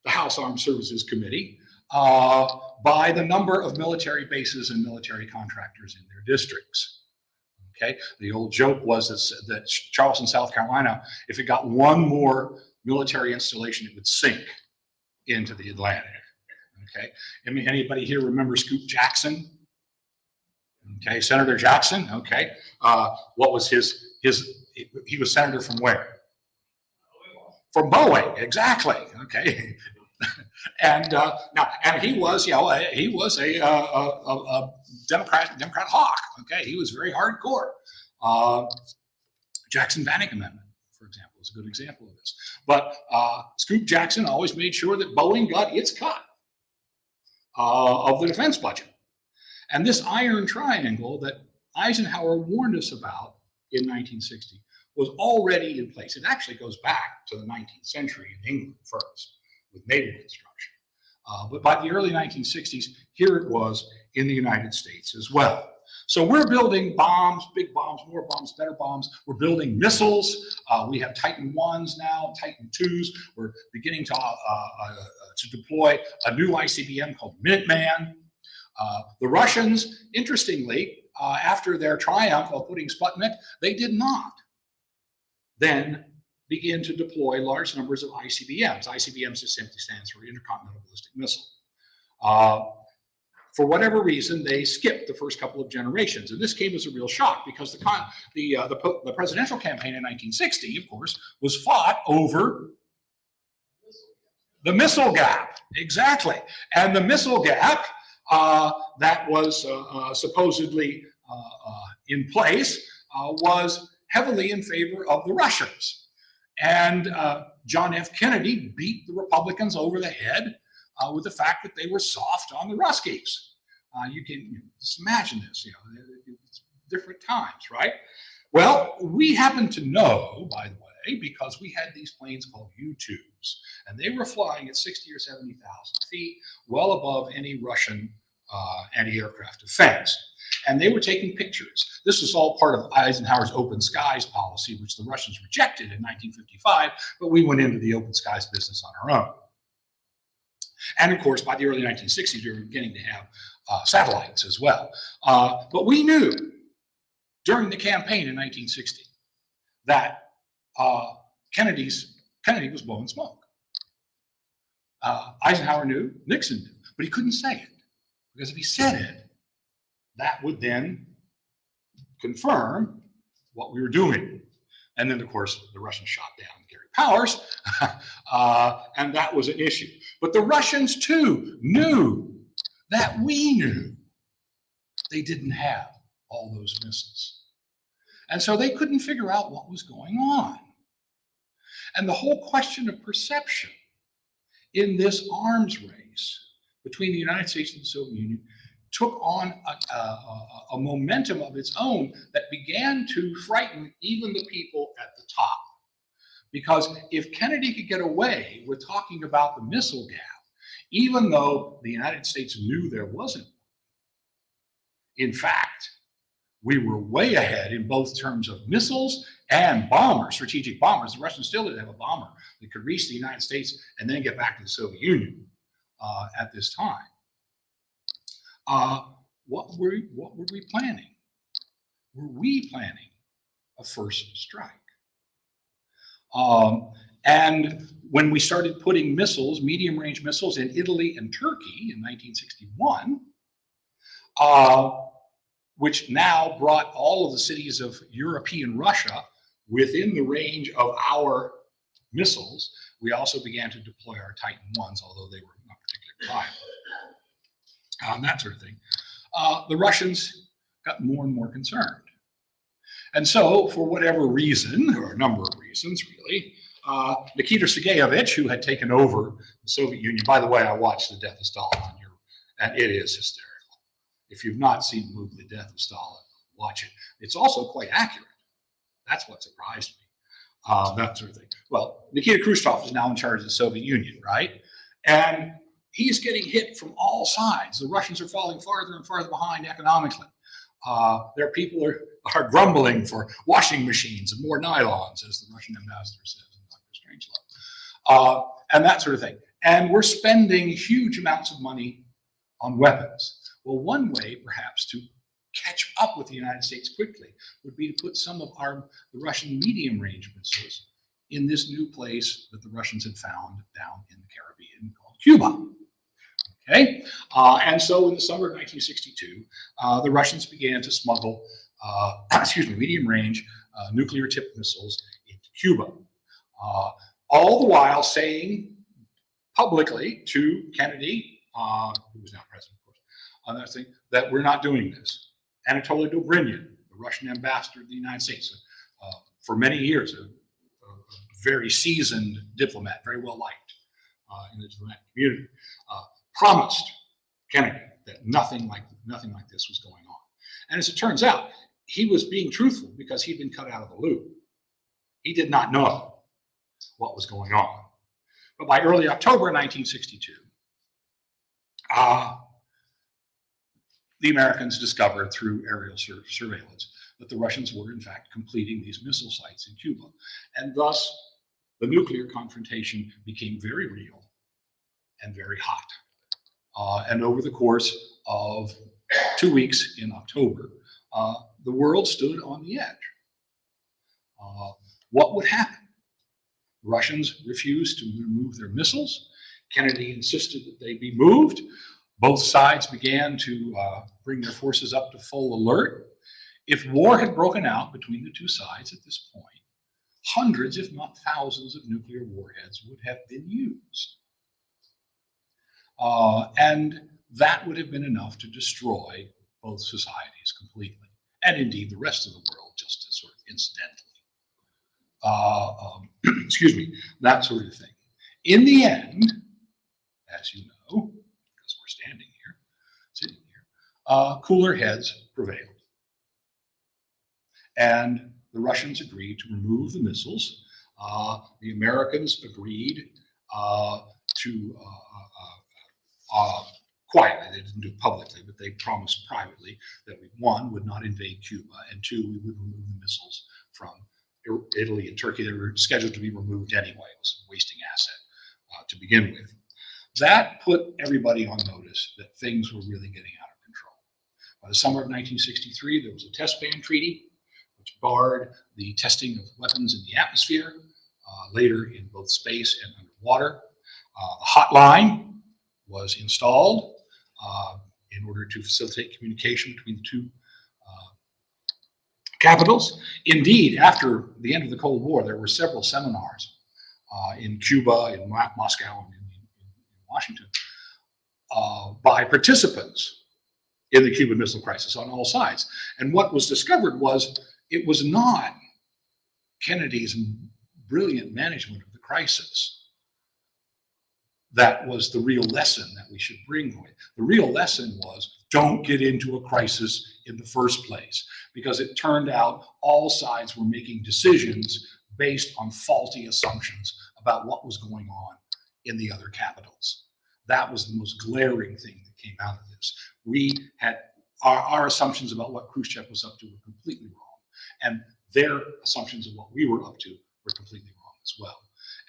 the House Armed Services Committee by the number of military bases and military contractors in their districts. Okay, the old joke was that Charleston, South Carolina, if it got one more military installation, it would sink into the Atlantic. Okay, I mean, anybody here remember Scoop Jackson? Okay, Senator Jackson. Okay, what was his? He was senator from where? From Bowie, exactly. Okay, and he was, he was a Democrat hawk. Okay, he was very hardcore. Jackson-Vanik Amendment, for example, is a good example of this. But Scoop Jackson always made sure that Boeing got its cut of the defense budget. And this iron triangle that Eisenhower warned us about in 1960 was already in place. It actually goes back to the 19th century in England first, with naval construction. But by the early 1960s, here it was in the United States as well. So we're building bombs, big bombs, more bombs, better bombs. We're building missiles. We have Titan 1s now, Titan 2s. We're beginning to deploy a new ICBM called Minuteman. The Russians, interestingly, after their triumph of putting Sputnik, they did not then begin to deploy large numbers of ICBMs. ICBMs just simply stands for Intercontinental Ballistic Missile. For whatever reason, they skipped the first couple of generations. And this came as a real shock because the presidential campaign in 1960, of course, was fought over the missile gap. Exactly. And the missile gap that was supposedly in place was heavily in favor of the Russians. And John F. Kennedy beat the Republicans over the head with the fact that they were soft on the Ruskies. You can just imagine this, it's different times, right? Well, we happen to know, by the way, because we had these planes called U-2s, and they were flying at 60 or 70,000 feet, well above any Russian anti-aircraft defense. And they were taking pictures. This was all part of Eisenhower's open skies policy, which the Russians rejected in 1955, but we went into the open skies business on our own. And of course, by the early 1960s, we were beginning to have satellites as well. But we knew during the campaign in 1960 that Kennedy was blowing smoke. Eisenhower knew, Nixon knew, but he couldn't say it. Because if he said it, that would then confirm what we were doing. And then, of course, the Russians shot down Gary Powers, and that was an issue. But the Russians, too, knew that we knew they didn't have all those missiles. And so they couldn't figure out what was going on. And the whole question of perception in this arms race between the United States and the Soviet Union took on a momentum of its own that began to frighten even the people at the top. Because if Kennedy could get away with talking about the missile gap, even though the United States knew there wasn't, in fact, we were way ahead in both terms of missiles and bombers, strategic bombers. The Russians still didn't have a bomber that could reach the United States and then get back to the Soviet Union at this time. What were we planning? Were we planning a first strike? And when we started putting missiles, medium-range missiles, in Italy and Turkey in 1961, which now brought all of the cities of European Russia within the range of our missiles, we also began to deploy our Titan 1s, although they were not particularly viable, that sort of thing. The Russians got more and more concerned. And so, for whatever reason, or a number of reasons really, Nikita Sergeyevich, who had taken over the Soviet Union, by the way, I watched The Death of Stalin on your, and it is hysterical. If you've not seen the movie The Death of Stalin, watch it. It's also quite accurate. That's what surprised me. That sort of thing. Well, Nikita Khrushchev is now in charge of the Soviet Union, right? And he's getting hit from all sides. The Russians are falling farther and farther behind economically. Their people are grumbling for washing machines and more nylons, as the Russian ambassador says in Dr. Strangelove, and that sort of thing. And we're spending huge amounts of money on weapons. Well, one way, perhaps, to catch up with the United States quickly would be to put some of the Russian medium-range missiles in this new place that the Russians had found down in the Caribbean called Cuba. Okay, and so in the summer of 1962, the Russians began to smuggle, medium-range nuclear-tipped missiles into Cuba, all the while saying publicly to Kennedy, who was now president, of course, on that thing, that we're not doing this. Anatoly Dobrynin, the Russian ambassador to the United States, for many years, a very seasoned diplomat, very well liked in the diplomatic community, promised Kennedy that nothing like this was going on. And as it turns out, he was being truthful because he'd been cut out of the loop. He did not know what was going on. But by early October 1962, the Americans discovered through aerial surveillance that the Russians were in fact completing these missile sites in Cuba. And thus, the nuclear confrontation became very real and very hot. And over the course of 2 weeks in October, the world stood on the edge. What would happen? The Russians refused to remove their missiles. Kennedy insisted that they be moved. Both sides began to bring their forces up to full alert. If war had broken out between the two sides at this point, hundreds, if not thousands, of nuclear warheads would have been used. And that would have been enough to destroy both societies completely, and indeed the rest of the world, just as sort of incidentally. That sort of thing. In the end, as you know, because we're standing here, sitting here, cooler heads prevailed. And the Russians agreed to remove the missiles. The Americans agreed to quietly, they didn't do it publicly, but they promised privately that we, one, would not invade Cuba, and two, we would remove the missiles from Italy and Turkey. They were scheduled to be removed anyway. It was a wasting asset to begin with. That put everybody on notice that things were really getting out of control. By the summer of 1963, there was a test ban treaty which barred the testing of weapons in the atmosphere, later in both space and underwater. The hotline was installed in order to facilitate communication between the two capitals. Indeed, after the end of the Cold War, there were several seminars in Cuba, in Moscow, and in Washington by participants in the Cuban Missile Crisis on all sides. And what was discovered was it was not Kennedy's brilliant management of the crisis that was the real lesson that we should bring away. The real lesson was don't get into a crisis in the first place, because it turned out all sides were making decisions based on faulty assumptions about what was going on in the other capitals. That was the most glaring thing that came out of this. We had our assumptions about what Khrushchev was up to were completely wrong, and their assumptions of what we were up to were completely wrong as well.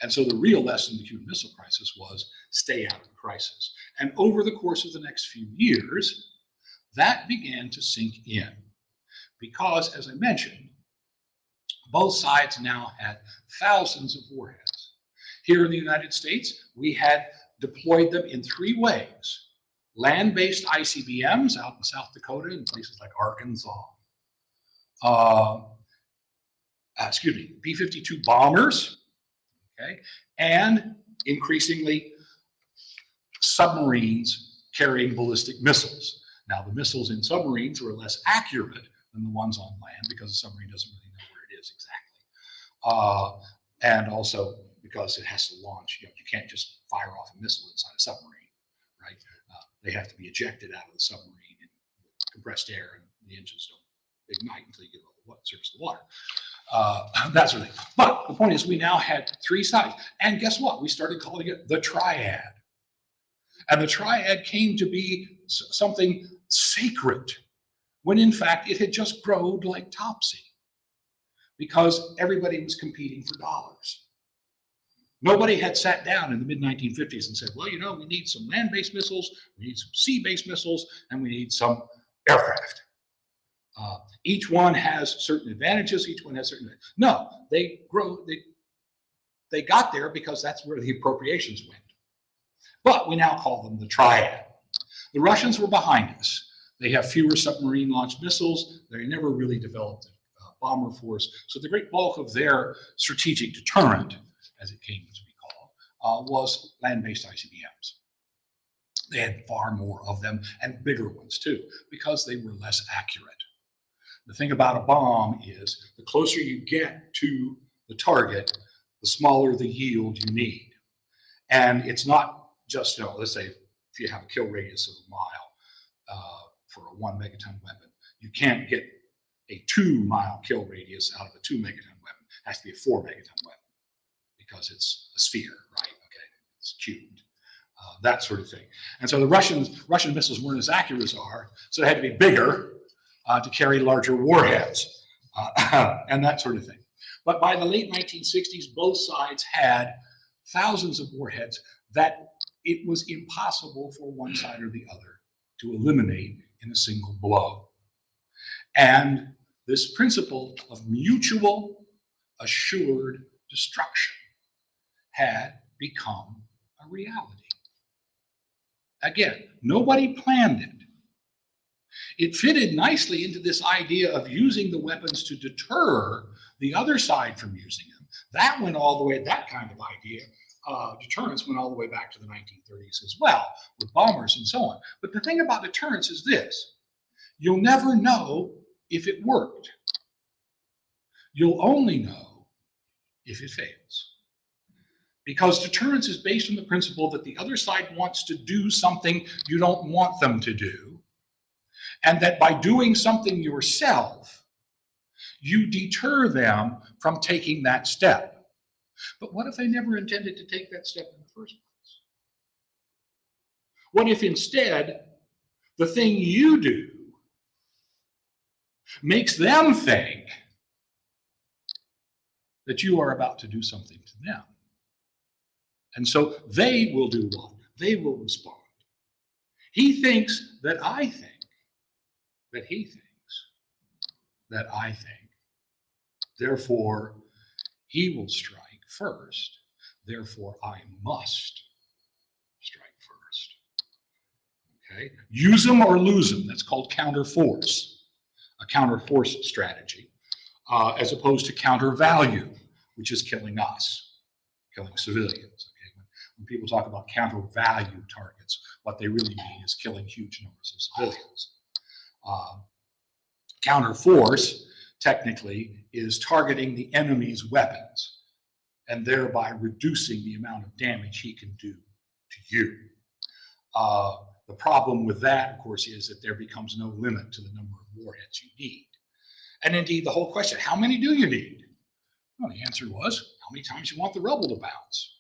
And so the real lesson in the Cuban Missile Crisis was stay out of the crisis. And over the course of the next few years, that began to sink in. Because, as I mentioned, both sides now had thousands of warheads. Here in the United States, we had deployed them in 3 ways. Land-based ICBMs out in South Dakota and places like Arkansas. B-52 bombers, okay, and increasingly submarines carrying ballistic missiles. Now, the missiles in submarines were less accurate than the ones on land, because the submarine doesn't really know where it is exactly. And also because it has to launch. You can't just fire off a missile inside a submarine, right? They have to be ejected out of the submarine in compressed air, and the engines don't ignite until you get all the surface of the water. That sort of thing. But the point is, we now had three sides. And guess what? We started calling it the triad. And the triad came to be something sacred, when in fact it had just grown like Topsy, because everybody was competing for dollars. Nobody had sat down in the mid-1950s and said, well, we need some land-based missiles, we need some sea-based missiles, and we need some aircraft. Each one has certain advantages, each one has certain... No, they got there because that's where the appropriations went. But we now call them the triad. The Russians were behind us. They have fewer submarine-launched missiles. They never really developed a bomber force. So the great bulk of their strategic deterrent, as it came to be called, was land-based ICBMs. They had far more of them, and bigger ones too, because they were less accurate. The thing about a bomb is the closer you get to the target, the smaller the yield you need. And it's not just, let's say if you have a kill radius of a mile for a 1 megaton weapon, you can't get a 2 mile kill radius out of a 2 megaton weapon. It has to be a 4 megaton weapon because it's a sphere, right? Okay, it's cubed. That sort of thing. And so the Russian missiles weren't as accurate as ours, so they had to be bigger to carry larger warheads and that sort of thing. But by the late 1960s, both sides had thousands of warheads that it was impossible for one side or the other to eliminate in a single blow. And this principle of mutual assured destruction had become a reality. Again, nobody planned it. It fitted nicely into this idea of using the weapons to deter the other side from using them. That went all the way, that kind of idea, deterrence went all the way back to the 1930s as well, with bombers and so on. But the thing about deterrence is this: you'll never know if it worked. You'll only know if it fails. Because deterrence is based on the principle that the other side wants to do something you don't want them to do, and that by doing something yourself, you deter them from taking that step. But what if they never intended to take that step in the first place? What if instead the thing you do makes them think that you are about to do something to them? And so they will do what? They will respond. He thinks that I think that he thinks that I think. Therefore, he will strike first. Therefore, I must strike first. Okay? Use them or lose them. That's called counterforce, a counterforce strategy, as opposed to countervalue, which is killing us, killing civilians. When people talk about countervalue targets, what they really mean is killing huge numbers of civilians. Counterforce, technically, is targeting the enemy's weapons and thereby reducing the amount of damage he can do to you. The problem with that, of course, is that there becomes no limit to the number of warheads you need. And indeed, the whole question, how many do you need? Well, the answer was, how many times you want the rubble to bounce?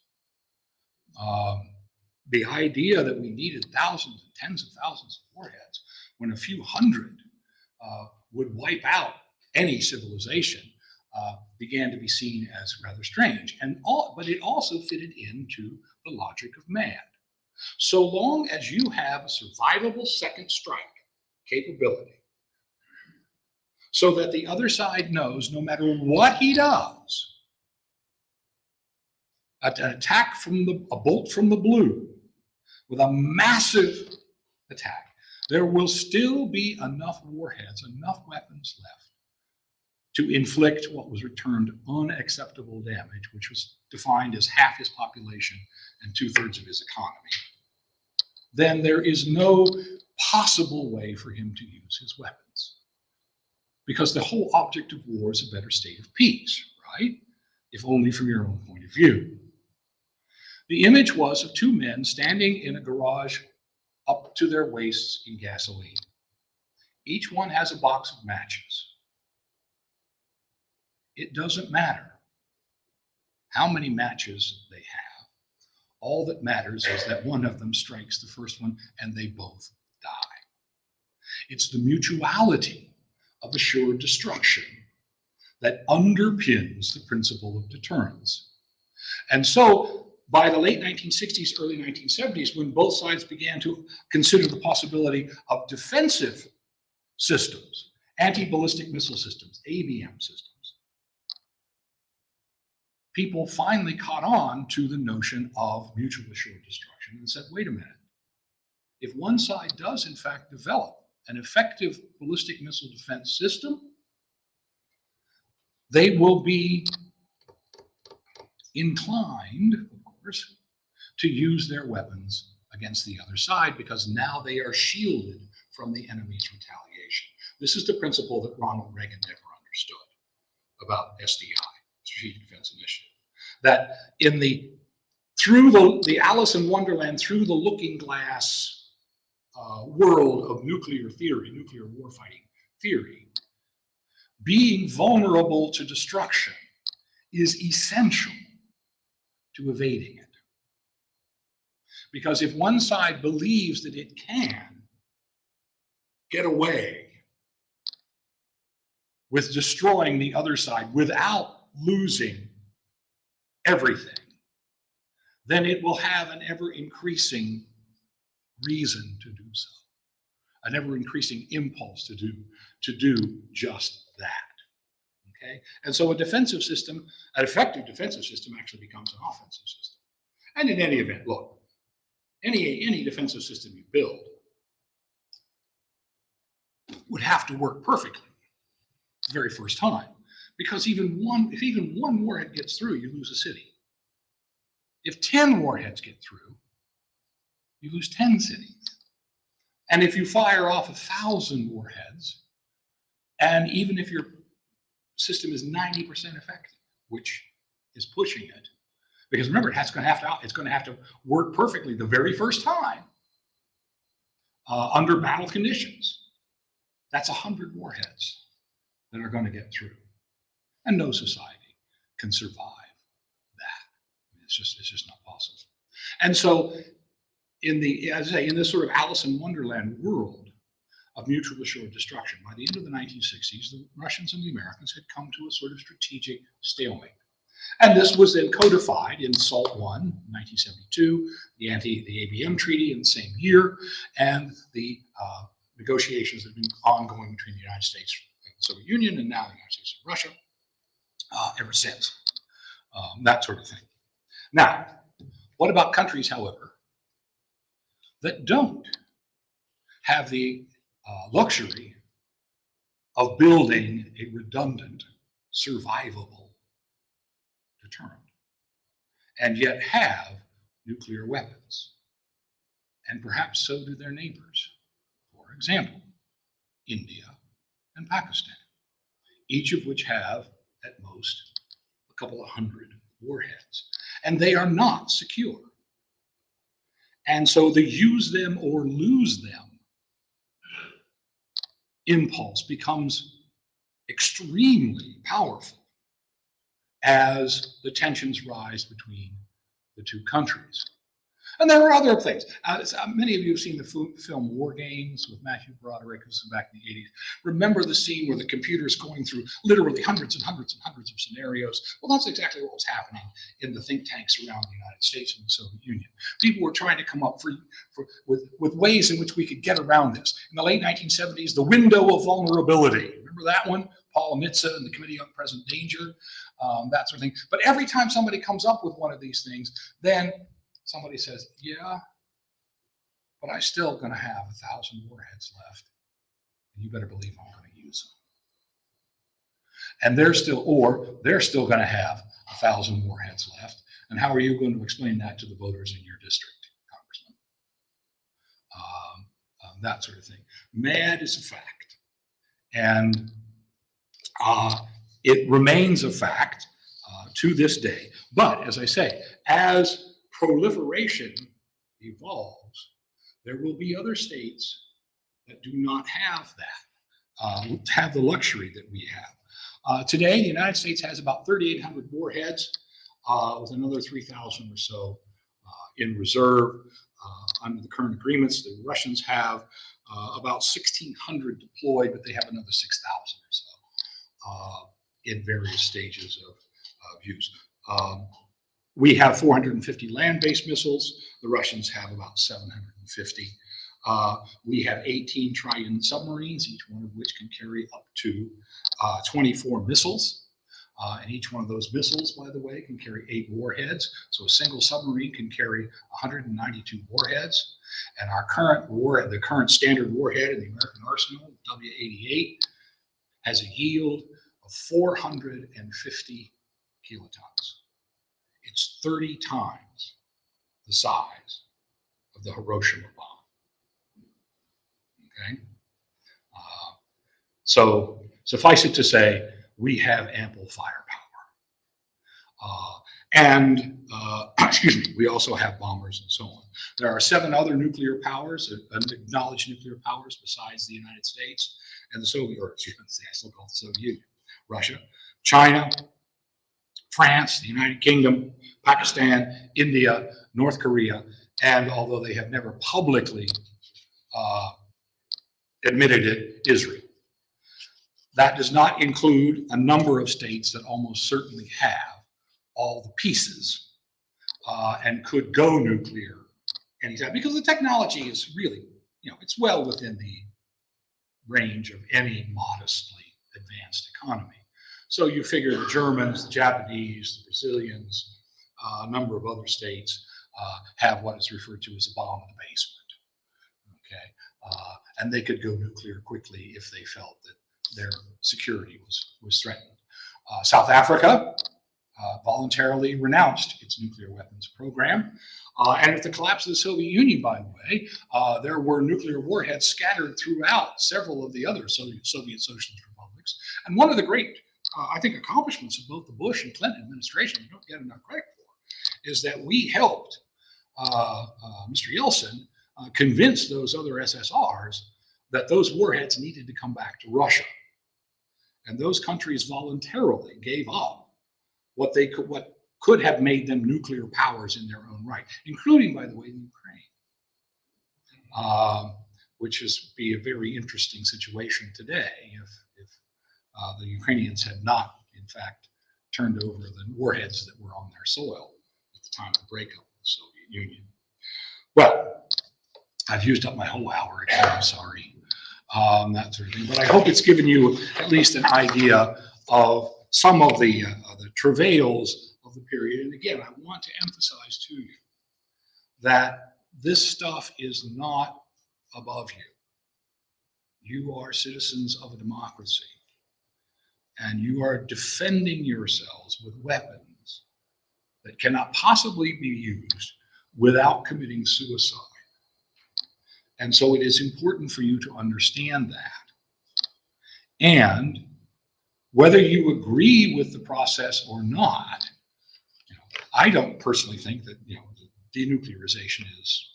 The idea that we needed thousands and tens of thousands of warheads when a few hundred would wipe out any civilization began to be seen as rather strange. But it also fitted into the logic of man. So long as you have a survivable second strike capability, so that the other side knows no matter what he does, an attack from a bolt from the blue with a massive attack, there will still be enough warheads, enough weapons left to inflict what was returned unacceptable damage, which was defined as half his population and 2/3 of his economy. Then there is no possible way for him to use his weapons. Because the whole object of war is a better state of peace, right? If only from your own point of view. The image was of two men standing in a garage up to their waists in gasoline. Each one has a box of matches. It doesn't matter how many matches they have. All that matters is that one of them strikes the first one and they both die. It's the mutuality of assured destruction that underpins the principle of deterrence. And so by the late 1960s, early 1970s, when both sides began to consider the possibility of defensive systems, anti-ballistic missile systems, ABM systems, people finally caught on to the notion of mutual assured destruction and said, wait a minute, if one side does in fact develop an effective ballistic missile defense system, they will be inclined, of course, to use their weapons against the other side because now they are shielded from the enemy's retaliation. This is the principle that Ronald Reagan never understood about SDI, Strategic Defense Initiative. That in through the Alice in Wonderland, through the looking glass world of nuclear theory, nuclear warfighting theory, being vulnerable to destruction is essential to evading it. Because if one side believes that it can get away with destroying the other side without losing everything, then it will have an ever-increasing reason to do so, an ever-increasing impulse to do just that. Okay? And so a defensive system, an effective defensive system, actually becomes an offensive system. And in any event, look, any defensive system you build would have to work perfectly the very first time, because if even one warhead gets through, you lose a city. If 10 warheads get through, you lose 10 cities. And if you fire off 1,000 warheads, and even if your system is 90% effective, which is pushing it, because remember, it's going to have to work perfectly the very first time under battle conditions. That's 100 warheads that are going to get through, and no society can survive that. It's just not possible. And so, as I say, in this sort of Alice in Wonderland world of mutual assured destruction, by the end of the 1960s, the Russians and the Americans had come to a sort of strategic stalemate. And this was then codified in SALT I, 1972, the ABM treaty in the same year, and the negotiations that have been ongoing between the United States and the Soviet Union, and now the United States and Russia ever since. That sort of thing. Now, what about countries, however, that don't have the luxury of building a redundant, survivable deterrent, and yet have nuclear weapons? And perhaps so do their neighbors. For example, India and Pakistan, each of which have at most a couple of hundred warheads, and they are not secure. And so the use them or lose them impulse becomes extremely powerful as the tensions rise between the two countries. And there are other things. Many of you have seen the film War Games with Matthew Broderick, who's back in the 80s. Remember the scene where the computer is going through literally hundreds and hundreds and hundreds of scenarios? Well, that's exactly what was happening in the think tanks around the United States and the Soviet Union. People were trying to come up with ways in which we could get around this. In the late 1970s, the window of vulnerability. Remember that one? Paul Nitze and the Committee on Present Danger, that sort of thing. But every time somebody comes up with one of these things, then somebody says, yeah, but I'm still going to have 1,000 warheads left, and you better believe I'm going to use them. And they're still going to have 1,000 warheads left. And how are you going to explain that to the voters in your district, Congressman? That sort of thing. Mad is a fact. And It remains a fact to this day. But as I say, as proliferation evolves, there will be other states that do not have that, have the luxury that we have. Today, the United States has about 3,800 warheads, with another 3,000 or so in reserve under the current agreements. The Russians have about 1,600 deployed, but they have another 6,000 or so in various stages of use. We have 450 land-based missiles. The Russians have about 750. We have 18 Trident submarines, each one of which can carry up to 24 missiles. And each one of those missiles, by the way, can carry 8 warheads. So a single submarine can carry 192 warheads. And our current warhead, the current standard warhead in the American arsenal, W-88, has a yield of 450 kilotons. It's 30 times the size of the Hiroshima bomb. Okay? So suffice it to say, we have ample firepower. Excuse me, we also have bombers and so on. There are 7 other nuclear powers, acknowledged nuclear powers besides the United States and the Soviet, or excuse me, I still call it the Soviet Union, Russia, China, France, the United Kingdom, Pakistan, India, North Korea, and although they have never publicly admitted it, Israel. That does not include a number of states that almost certainly have all the pieces and could go nuclear anytime, because the technology is really, it's well within the range of any modestly advanced economy. So you figure the Germans, the Japanese, the Brazilians, a number of other states have what is referred to as a bomb in the basement. Okay, and they could go nuclear quickly if they felt that their security was threatened. South Africa voluntarily renounced its nuclear weapons program. And at the collapse of the Soviet Union, by the way, there were nuclear warheads scattered throughout several of the other Soviet socialist republics. And one of the great, I think, accomplishments of both the Bush and Clinton administration, we don't get enough credit for, is that we helped Mr. Yeltsin convince those other SSRs that those warheads needed to come back to Russia. And those countries voluntarily gave up what could have made them nuclear powers in their own right, including, by the way, the Ukraine, which is be a very interesting situation today if the Ukrainians had not, in fact, turned over the warheads that were on their soil at the time of the breakup of the Soviet Union. Well, I've used up my whole hour again, I'm sorry. That sort of thing. But I hope it's given you at least an idea of some of the travails of the period. And again, I want to emphasize to you that this stuff is not above you. You are citizens of a democracy, and you are defending yourselves with weapons that cannot possibly be used without committing suicide. And so it is important for you to understand that. And whether you agree with the process or not, I don't personally think that denuclearization is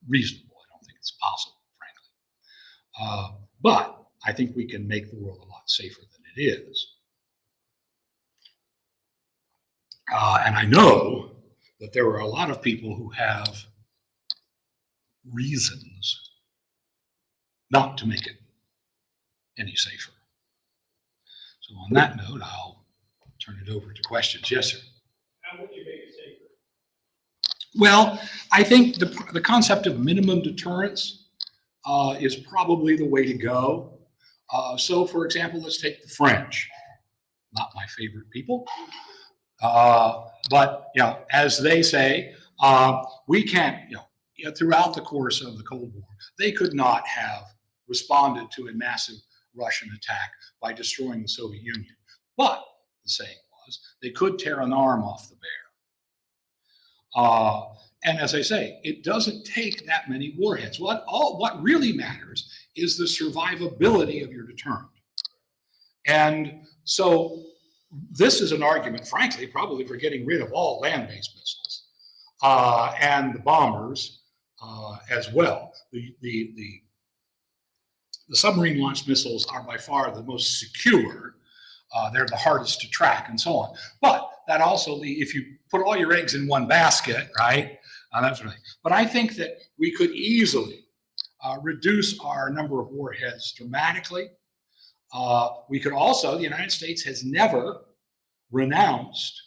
reasonable. I don't think it's possible, frankly. But I think we can make the world a lot safer than it is. And I know that there are a lot of people who have reasons not to make it any safer. So on that note, I'll turn it over to questions. Yes, sir. How would you make it safer? Well, I think the concept of minimum deterrence is probably the way to go. So, for example, let's take the French. Not my favorite people, but as they say, we can't. Throughout the course of the Cold War, they could not have responded to a massive Russian attack by destroying the Soviet Union. But the saying was, they could tear an arm off the bear. And as I say, it doesn't take that many warheads. What really matters is the survivability of your deterrent. And so this is an argument, frankly, probably for getting rid of all land-based missiles and the bombers as well. The submarine launched missiles are by far the most secure. They're the hardest to track and so on. But that also, if you put all your eggs in one basket, right? That's right. But I think that we could easily reduce our number of warheads dramatically. We could also, the United States has never renounced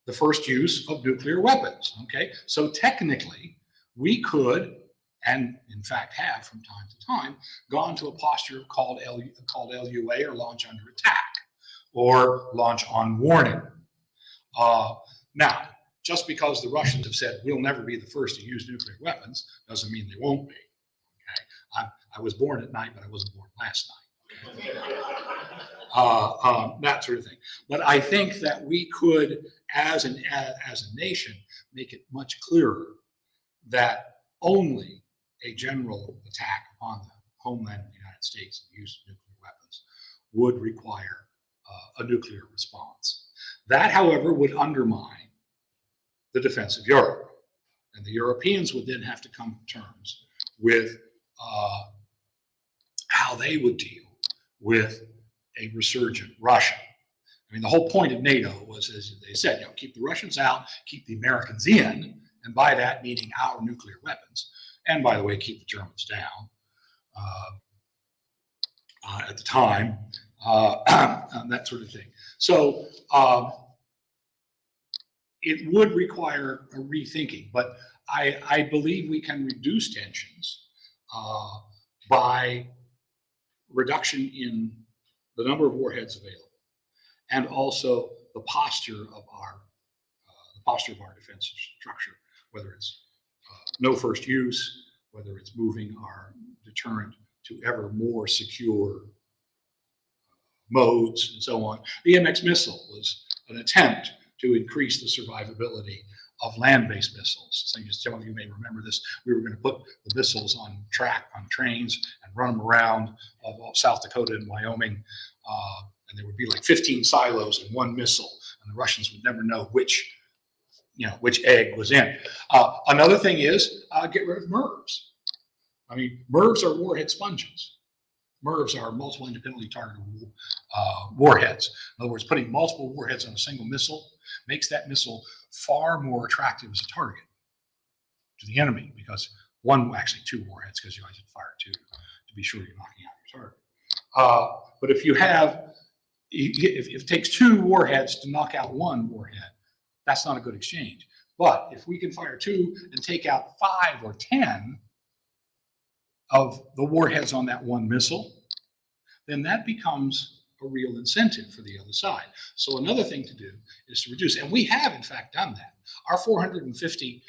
the first use of nuclear weapons, okay? So technically, we could, and in fact have from time to time, gone to a posture called LUA, or launch under attack, or launch on warning. Now, just because the Russians have said we'll never be the first to use nuclear weapons doesn't mean they won't be. Okay? I was born at night, but I wasn't born last night. That sort of thing. But I think that we could, as a nation, make it much clearer that only a general attack on the homeland of the United States and use of nuclear weapons would require a nuclear response. That, however, would undermine the defense of Europe. And the Europeans would then have to come to terms with how they would deal with a resurgent Russia. I mean, the whole point of NATO was, as they said, you know, keep the Russians out, keep the Americans in, and by that meaning our nuclear weapons. And by the way, keep the Germans down at the time, that sort of thing. So it would require a rethinking, but I believe we can reduce tensions by reduction in the number of warheads available, and also the posture of our defense structure, whether it's no first use, whether it's moving our deterrent to ever more secure modes and so on. The MX missile was an attempt to increase the survivability of land-based missiles. So some of you may remember this. We were going to put the missiles on trains and run them around South Dakota and Wyoming, and there would be like 15 silos in one missile, and the Russians would never know which egg was in. Another thing is get rid of MIRVs. I mean, MIRVs are warhead sponges. MIRVs are multiple independently targetable warheads. In other words, putting multiple warheads on a single missile makes that missile far more attractive as a target to the enemy, because actually two warheads, because you always have to fire two to be sure you're knocking out your target. But if it takes two warheads to knock out one warhead, that's not a good exchange. But if we can fire two and take out 5 or 10 of the warheads on that one missile, then that becomes a real incentive for the other side. So another thing to do is to reduce, and we have in fact done that. Our 450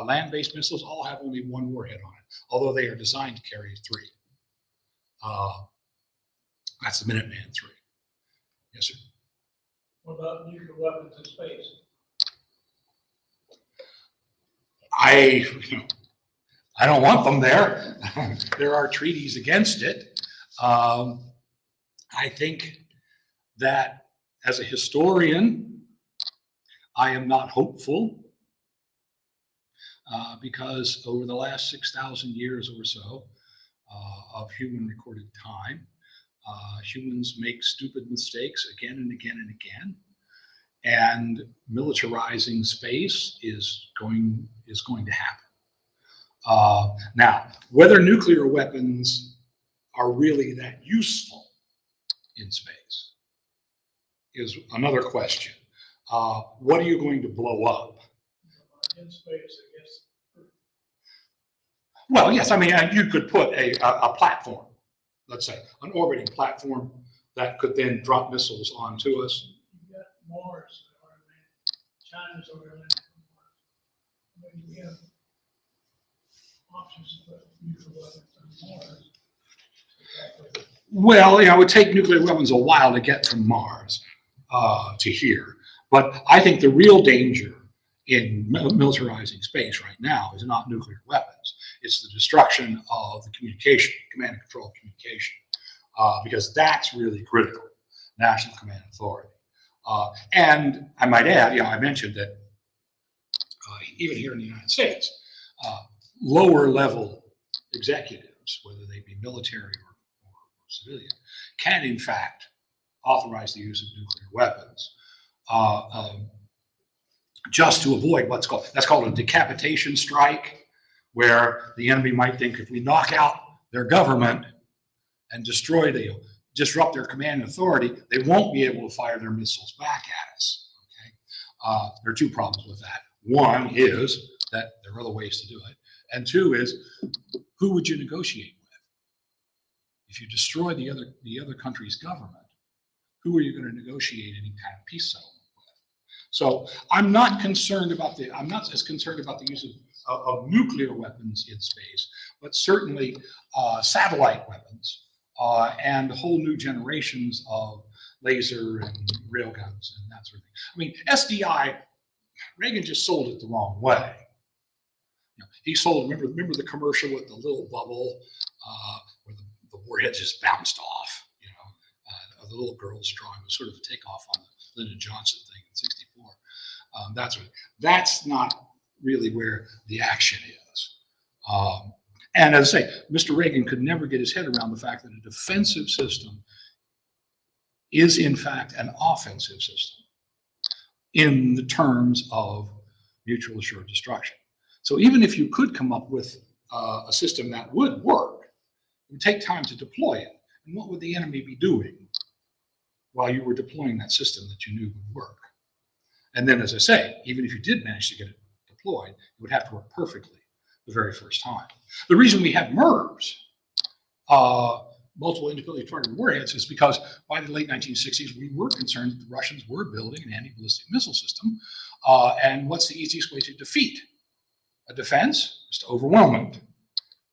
land-based missiles all have only one warhead on it, although they are designed to carry 3. That's the Minuteman III. Yes, sir. What about nuclear weapons in space? I don't want them there. There are treaties against it. I think that as a historian, I am not hopeful because over the last 6,000 years or so of human recorded time, humans make stupid mistakes again and again and again. And militarizing space is going to happen. Now, whether nuclear weapons are really that useful in space is another question. What are you going to blow up? In space, I guess. Well, yes, I mean, you could put a platform, let's say, an orbiting platform that could then drop missiles onto us. You got Mars, China's already landed on Mars. We have options to put nuclear weapons on Mars. Well, it would take nuclear weapons a while to get from Mars to here. But I think the real danger in militarizing space right now is not nuclear weapons. It's the destruction of the communication, command and control communication, because that's really critical. national command authority. And I might add, I mentioned that even here in the United States, lower level executives, whether they be military or civilian, can in fact authorize the use of nuclear weapons just to avoid that's called a decapitation strike, where the enemy might think if we knock out their government and disrupt their command and authority, they won't be able to fire their missiles back at us. Okay? There are two problems with that. One is that there are other ways to do it, and two is, who would you negotiate with? If you destroy the other country's government, who are you going to negotiate any kind of peace settlement with? So I'm not as concerned about the use of nuclear weapons in space, but certainly satellite weapons and whole new generations of laser and railguns and that sort of thing. I mean, SDI, Reagan just sold it the wrong way. He sold, remember the commercial with the little bubble where the warhead just bounced off, the little girl's drawing was sort of a takeoff on the Lyndon Johnson thing in '64. That's not really where the action is. And as I say, Mr. Reagan could never get his head around the fact that a defensive system is in fact an offensive system in the terms of mutual assured destruction. So even if you could come up with a system that would work, it would take time to deploy it. And what would the enemy be doing while you were deploying that system that you knew would work? And then, as I say, even if you did manage to get it deployed, it would have to work perfectly the very first time. The reason we have MIRVs, multiple independently targeted warheads, is because by the late 1960s, we were concerned that the Russians were building an anti-ballistic missile system. And what's the easiest way to defeat a defense? Is to overwhelm it,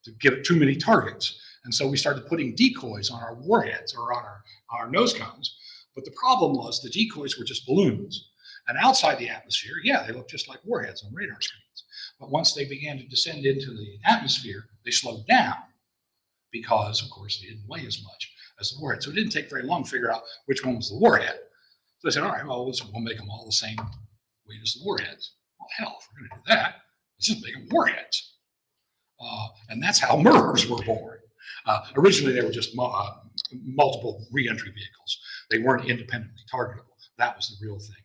to give it too many targets. And so we started putting decoys on our warheads or on our nose cones. But the problem was the decoys were just balloons. And outside the atmosphere, yeah, they looked just like warheads on radar screens. But once they began to descend into the atmosphere, they slowed down because, of course, they didn't weigh as much as the warhead. So it didn't take very long to figure out which one was the warhead. So I said, all right, well, we'll make them all the same weight as the warheads. Well, hell, if we're going to do that, let's just make them warheads. And that's how MIRVs were born. Originally, they were just multiple re-entry vehicles. They weren't independently targetable. That was the real thing,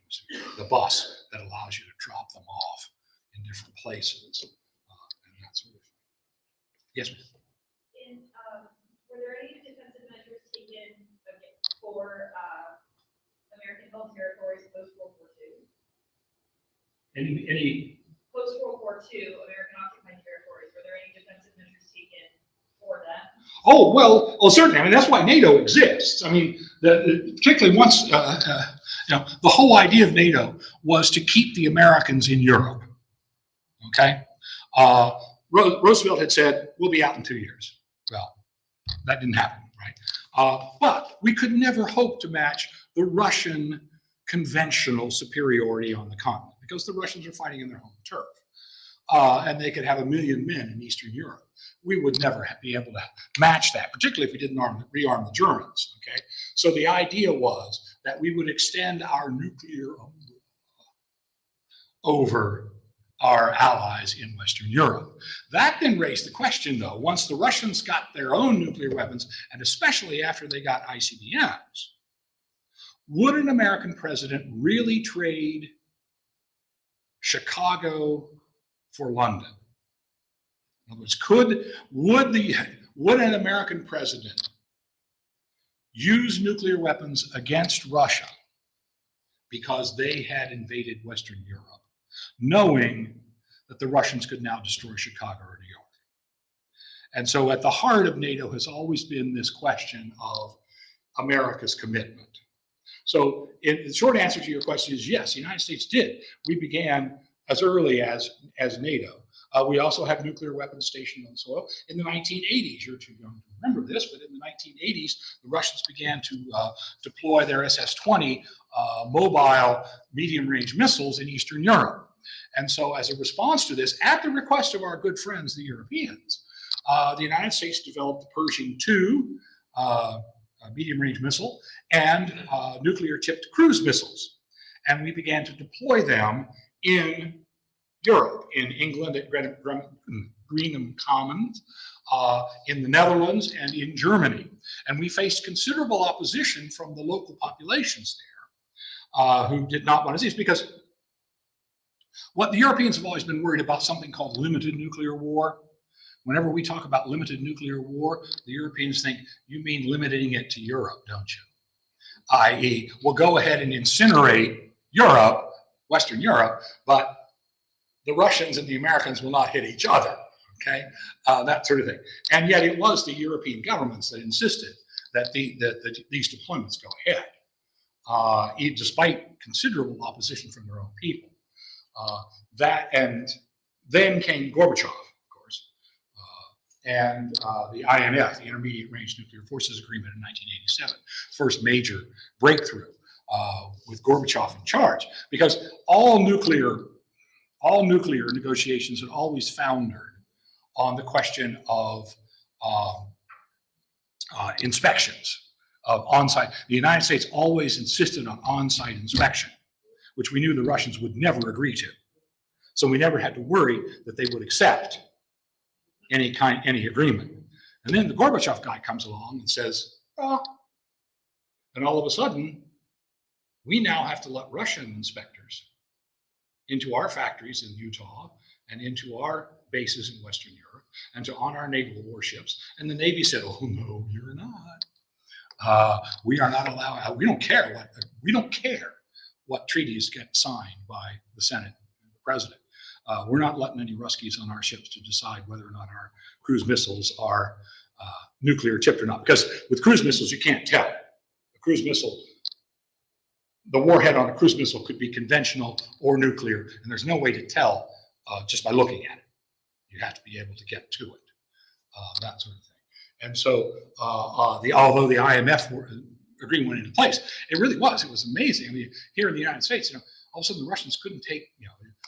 the bus that allows you to drop them off in different places and that sort of thing. Yes, ma'am. Were there any defensive measures taken for American held territories post-World War II? Any Post-World War II, American occupied territories, were there any defensive measures taken for that? Oh, well, certainly. I mean, that's why NATO exists. I mean, particularly once, the whole idea of NATO was to keep the Americans in Europe. Okay? Roosevelt had said, we'll be out in 2 years. Well, that didn't happen, right? But we could never hope to match the Russian conventional superiority on the continent because the Russians are fighting in their home turf. And they could have 1 million men in Eastern Europe. We would never be able to match that, particularly if we didn't rearm the Germans, okay? So the idea was that we would extend our nuclear over our allies in Western Europe. That then raised the question, though, once the Russians got their own nuclear weapons, and especially after they got ICBMs, would an American president really trade Chicago for London? In other words, would an American president use nuclear weapons against Russia because they had invaded Western Europe, knowing that the Russians could now destroy Chicago or New York? And so at the heart of NATO has always been this question of America's commitment. So the short answer to your question is yes, the United States did. We began as early as NATO. We also had nuclear weapons stationed on soil in the 1980s. You're too young to remember this, but in the 1980s, the Russians began to deploy their SS-20 mobile medium-range missiles in Eastern Europe. And so as a response to this, at the request of our good friends, the Europeans, the United States developed the Pershing II medium-range missile, and nuclear-tipped cruise missiles. And we began to deploy them in Europe, in England at Greenham Commons, in the Netherlands, and in Germany. And we faced considerable opposition from the local populations there, who did not want to see this, because what the Europeans have always been worried about, something called limited nuclear war. Whenever we talk about limited nuclear war, the Europeans think, you mean limiting it to Europe, don't you? I.e., we'll go ahead and incinerate Europe, Western Europe, but the Russians and the Americans will not hit each other, okay? That sort of thing. And yet it was the European governments that insisted that, these deployments go ahead, despite considerable opposition from their own people. And then came Gorbachev, and the INF, the Intermediate Range Nuclear Forces Agreement in 1987, first major breakthrough with Gorbachev in charge, because all nuclear negotiations had always foundered on the question of inspections, of on-site. The United States always insisted on on-site inspection, which we knew the Russians would never agree to. So we never had to worry that they would accept any agreement. And then the Gorbachev guy comes along and says, oh, and all of a sudden, we now have to let Russian inspectors into our factories in Utah and into our bases in Western Europe and on our naval warships. And the Navy said, oh no, you're not. We are not allowed, we don't care what treaties get signed by the Senate and the President. We're not letting any Ruskies on our ships to decide whether or not our cruise missiles are nuclear tipped or not. Because with cruise missiles, you can't tell. A cruise missile, the warhead on a cruise missile could be conventional or nuclear, and there's no way to tell just by looking at it. You have to be able to get to it, that sort of thing. And so, although the IMF agreement went into place, it was amazing. I mean, here in the United States, all of a sudden the Russians couldn't take,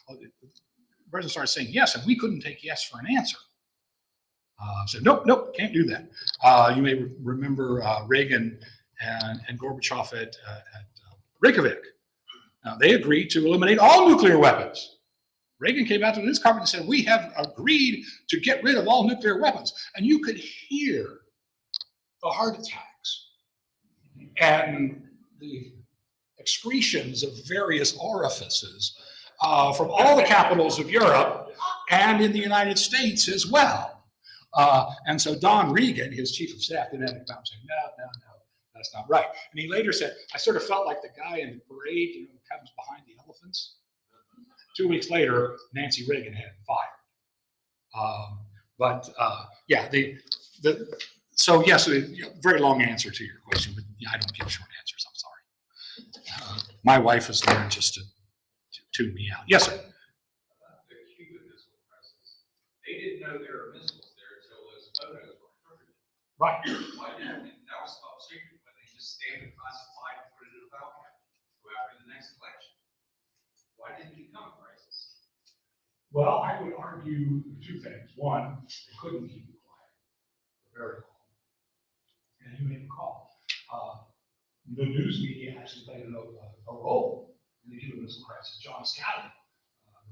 the President started saying yes, and we couldn't take yes for an answer. Said, nope, can't do that. You may remember Reagan and Gorbachev at Reykjavik. They agreed to eliminate all nuclear weapons. Reagan came out to this conference and said, we have agreed to get rid of all nuclear weapons. And you could hear the heart attacks and the excretions of various orifices from all the capitals of Europe and in the United States as well. And so Don Regan, his chief of staff, didn't have to come saying, no, that's not right. And he later said, I sort of felt like the guy in the parade, who comes behind the elephants. 2 weeks later, Nancy Reagan had him fired. So yes, very long answer to your question, but I don't give short answers, I'm sorry. My wife has learned just to tune me out. Yes, sir. The Cuban missile crisis, they didn't know there were missiles there until those photos were interpreted. Right. Why didn't they? That was top secret, but they just stand it classified and put it in a file cabinet. Go after the next election. Why didn't it become a crisis? Well, I would argue two things. One, they couldn't keep it quiet for very long. And you may recall, the news media actually played a role in the Cuban Missile Crisis. John Scali, a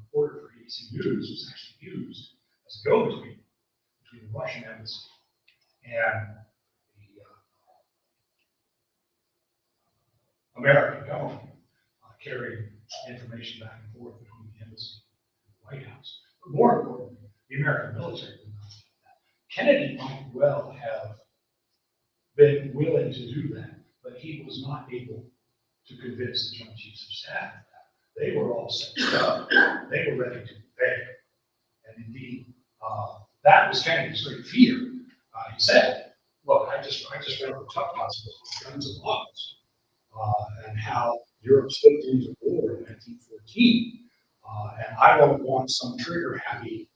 reporter for ABC News, was actually used as a go-between between the Russian embassy and the American government, carrying information back and forth between the embassy and the White House. But more importantly, the American military did not do that. Kennedy might well have been willing to do that, but he was not able to convince the Joint Chiefs of Staff of that. They were all set up. They were ready to obey. And indeed, that was Kennedy's great fear. He said, look, I just read the tough gospel of guns and laws, and how Europe slipped into war in 1914. And I don't want some trigger-happy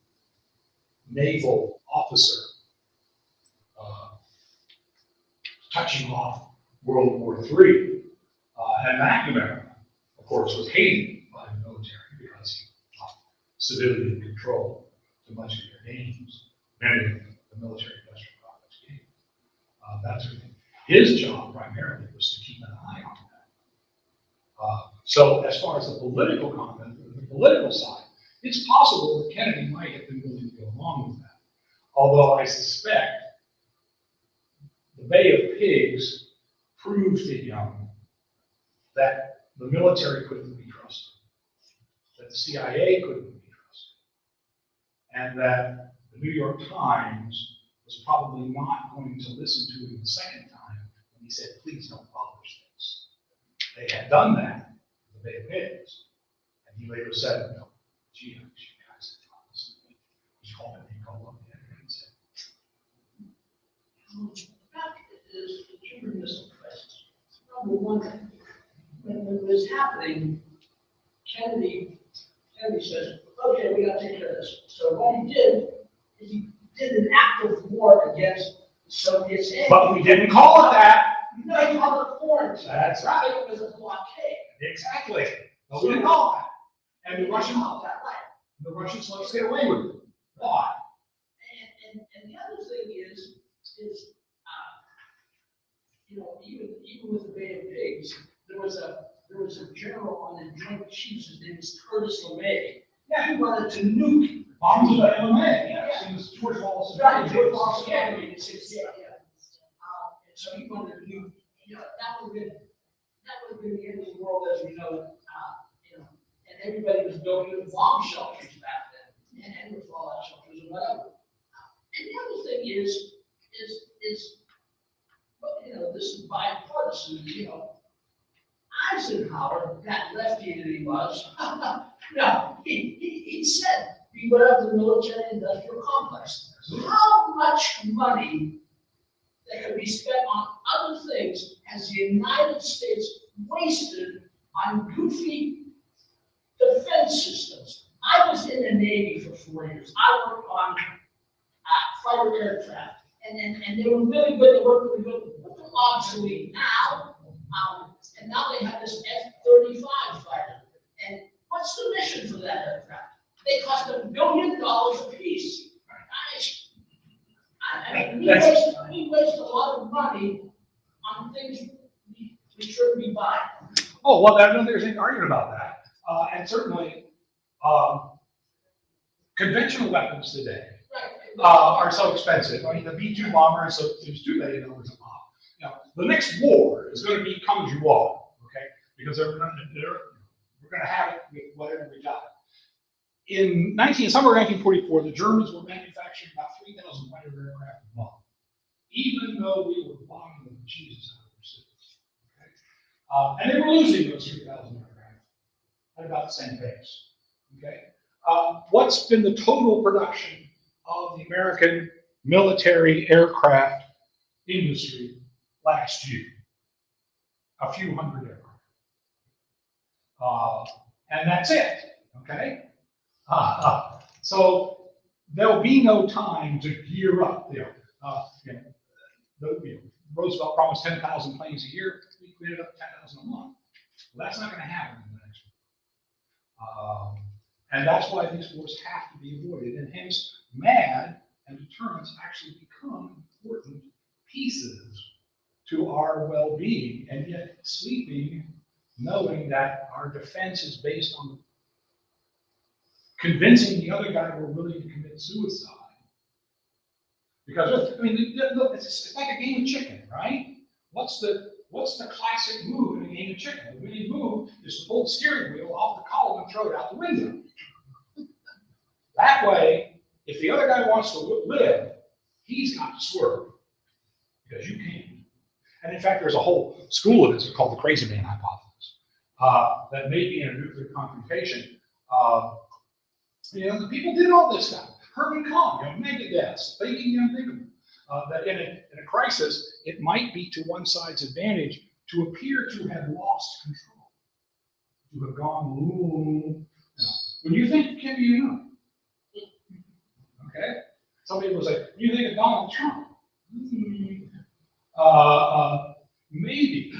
naval officer touching off World War III. And McNamara, of course, was hated by the military because he taught civilian control to much of their games, many of the military industrial complex games, that sort of thing. His job primarily was to keep an eye on that. So as far as the political content, the political side, it's possible that Kennedy might have been willing to go along with that. Although I suspect the Bay of Pigs proved to him that the military couldn't be trusted, that the CIA couldn't be trusted, and that the New York Times was probably not going to listen to him the second time when he said, please don't publish this. They had done that with the Bay of Pigs, and he later said, no, gee, you guys have done this. He called up the editor and said, The fact is, the Cuban Missile Crisis, number one, when it was happening, Kennedy says, okay, we got to take care of this. So what he did is he did an act of war against the Soviets. but we didn't call it that. No, he called it quarantine. That's right. It was a blockade. Exactly. But we didn't call it that. And the Russians, called that right. the Russians let us get away with it. Why? And the other thing is you know, even with the Bay of Pigs, there was a general on the Joint Chiefs, his name was Curtis LeMay. Yeah, he wanted to nuke. Bombs by MMA. Yes, he was George Wallace's. Right, George Wallace Academy. And so he wanted to nuke. You know, that would have been the end of the world as we know it. You know, and everybody was building bomb shelters back then, and with fallout shelters and whatever. And the other thing is, well, you know, this is bipartisan. You know, Eisenhower, that lefty that he was, no, he said, beware of the military-industrial complex. How much money that could be spent on other things has the United States wasted on goofy defense systems? I was in the Navy for 4 years. I worked on fighter aircraft, and they were really good. They worked really good. But they're obsolete now. And now they have this F-35 fighter. And what's the mission for that aircraft? They cost $1 billion a piece. I mean, we waste a lot of money on things we shouldn't be buying. Oh, well, there's an argument about that. And certainly, conventional weapons today are so expensive. I mean, the B-2 bomber is $2 billion a pop. Now, the next war is going to be come as you are, okay? Because we're going to have it with whatever we got. In summer of 1944, the Germans were manufacturing about 3,000 fighter aircraft a month, even though we were bombing the Jesus out of their cities. Okay? And they were losing those 3,000 aircraft at about the same pace. Okay? What's been the total production of the American military aircraft industry last year? A few hundred aircraft. And that's it. Okay? So there'll be no time to gear up. Roosevelt promised 10,000 planes a year. We ended up 10,000 a month. Well, that's not going to happen in the next one. And that's why these wars have to be avoided. And hence, MAD and deterrence actually become important pieces to our well-being. And yet, sleeping, knowing that our defense is based on convincing the other guy we're willing to commit suicide. Because, I mean, look, it's like a game of chicken, right? What's the classic move in a game of chicken? The winning move is to pull the steering wheel off the column and throw it out the window. That way, if the other guy wants to live, he's got to swerve, because you can't. And in fact, there's a whole school of this called the crazy man hypothesis, that may be in a nuclear confrontation. The people did all this stuff. Herman Kahn, mega deaths, thinking the unthinkable. That in a crisis, it might be to one side's advantage to appear to have lost control, to have gone, ooh. When you think, Kim, you know. Okay? Somebody was like, when you think of Donald Trump, maybe.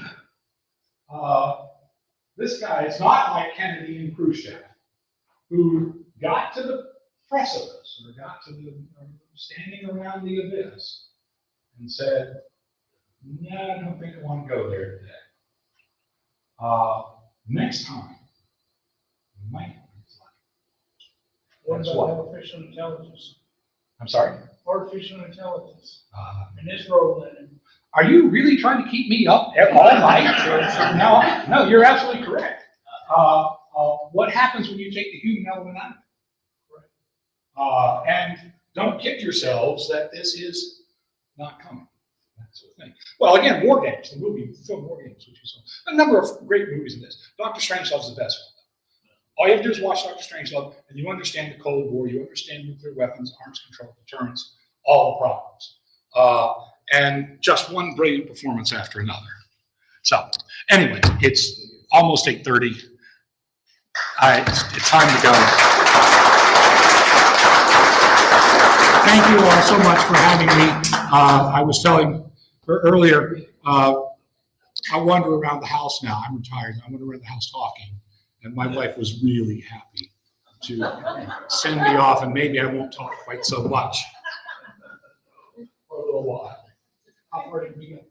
This guy is not like Kennedy and Khrushchev, who got to the precipice, or got to the standing around the abyss, and said, No, I don't think I want to go there today. Next time, we might. What That's about what? artificial intelligence? I'm sorry? Artificial intelligence, Uh, and this role in it. Are you really trying to keep me up all night? No, you're absolutely correct. What happens when you take the human element out of it? And don't kid yourselves that this is not coming. That's the thing. Well, again, War Games, the movie, film War Games, which you saw. A number of great movies in this. Dr. Strangelove is the best one. All you have to do is watch Dr. Strangelove, and you understand the Cold War, you understand nuclear weapons, arms control, deterrence, all the problems. And just one brilliant performance after another. So, anyway, it's almost 8:30. It's time to go. Thank you all so much for having me. I was telling her earlier, I wander around the house now. I'm retired. I wander around the house talking. And my wife was really happy to send me off, and maybe I won't talk quite so much for a little while. How far did we get?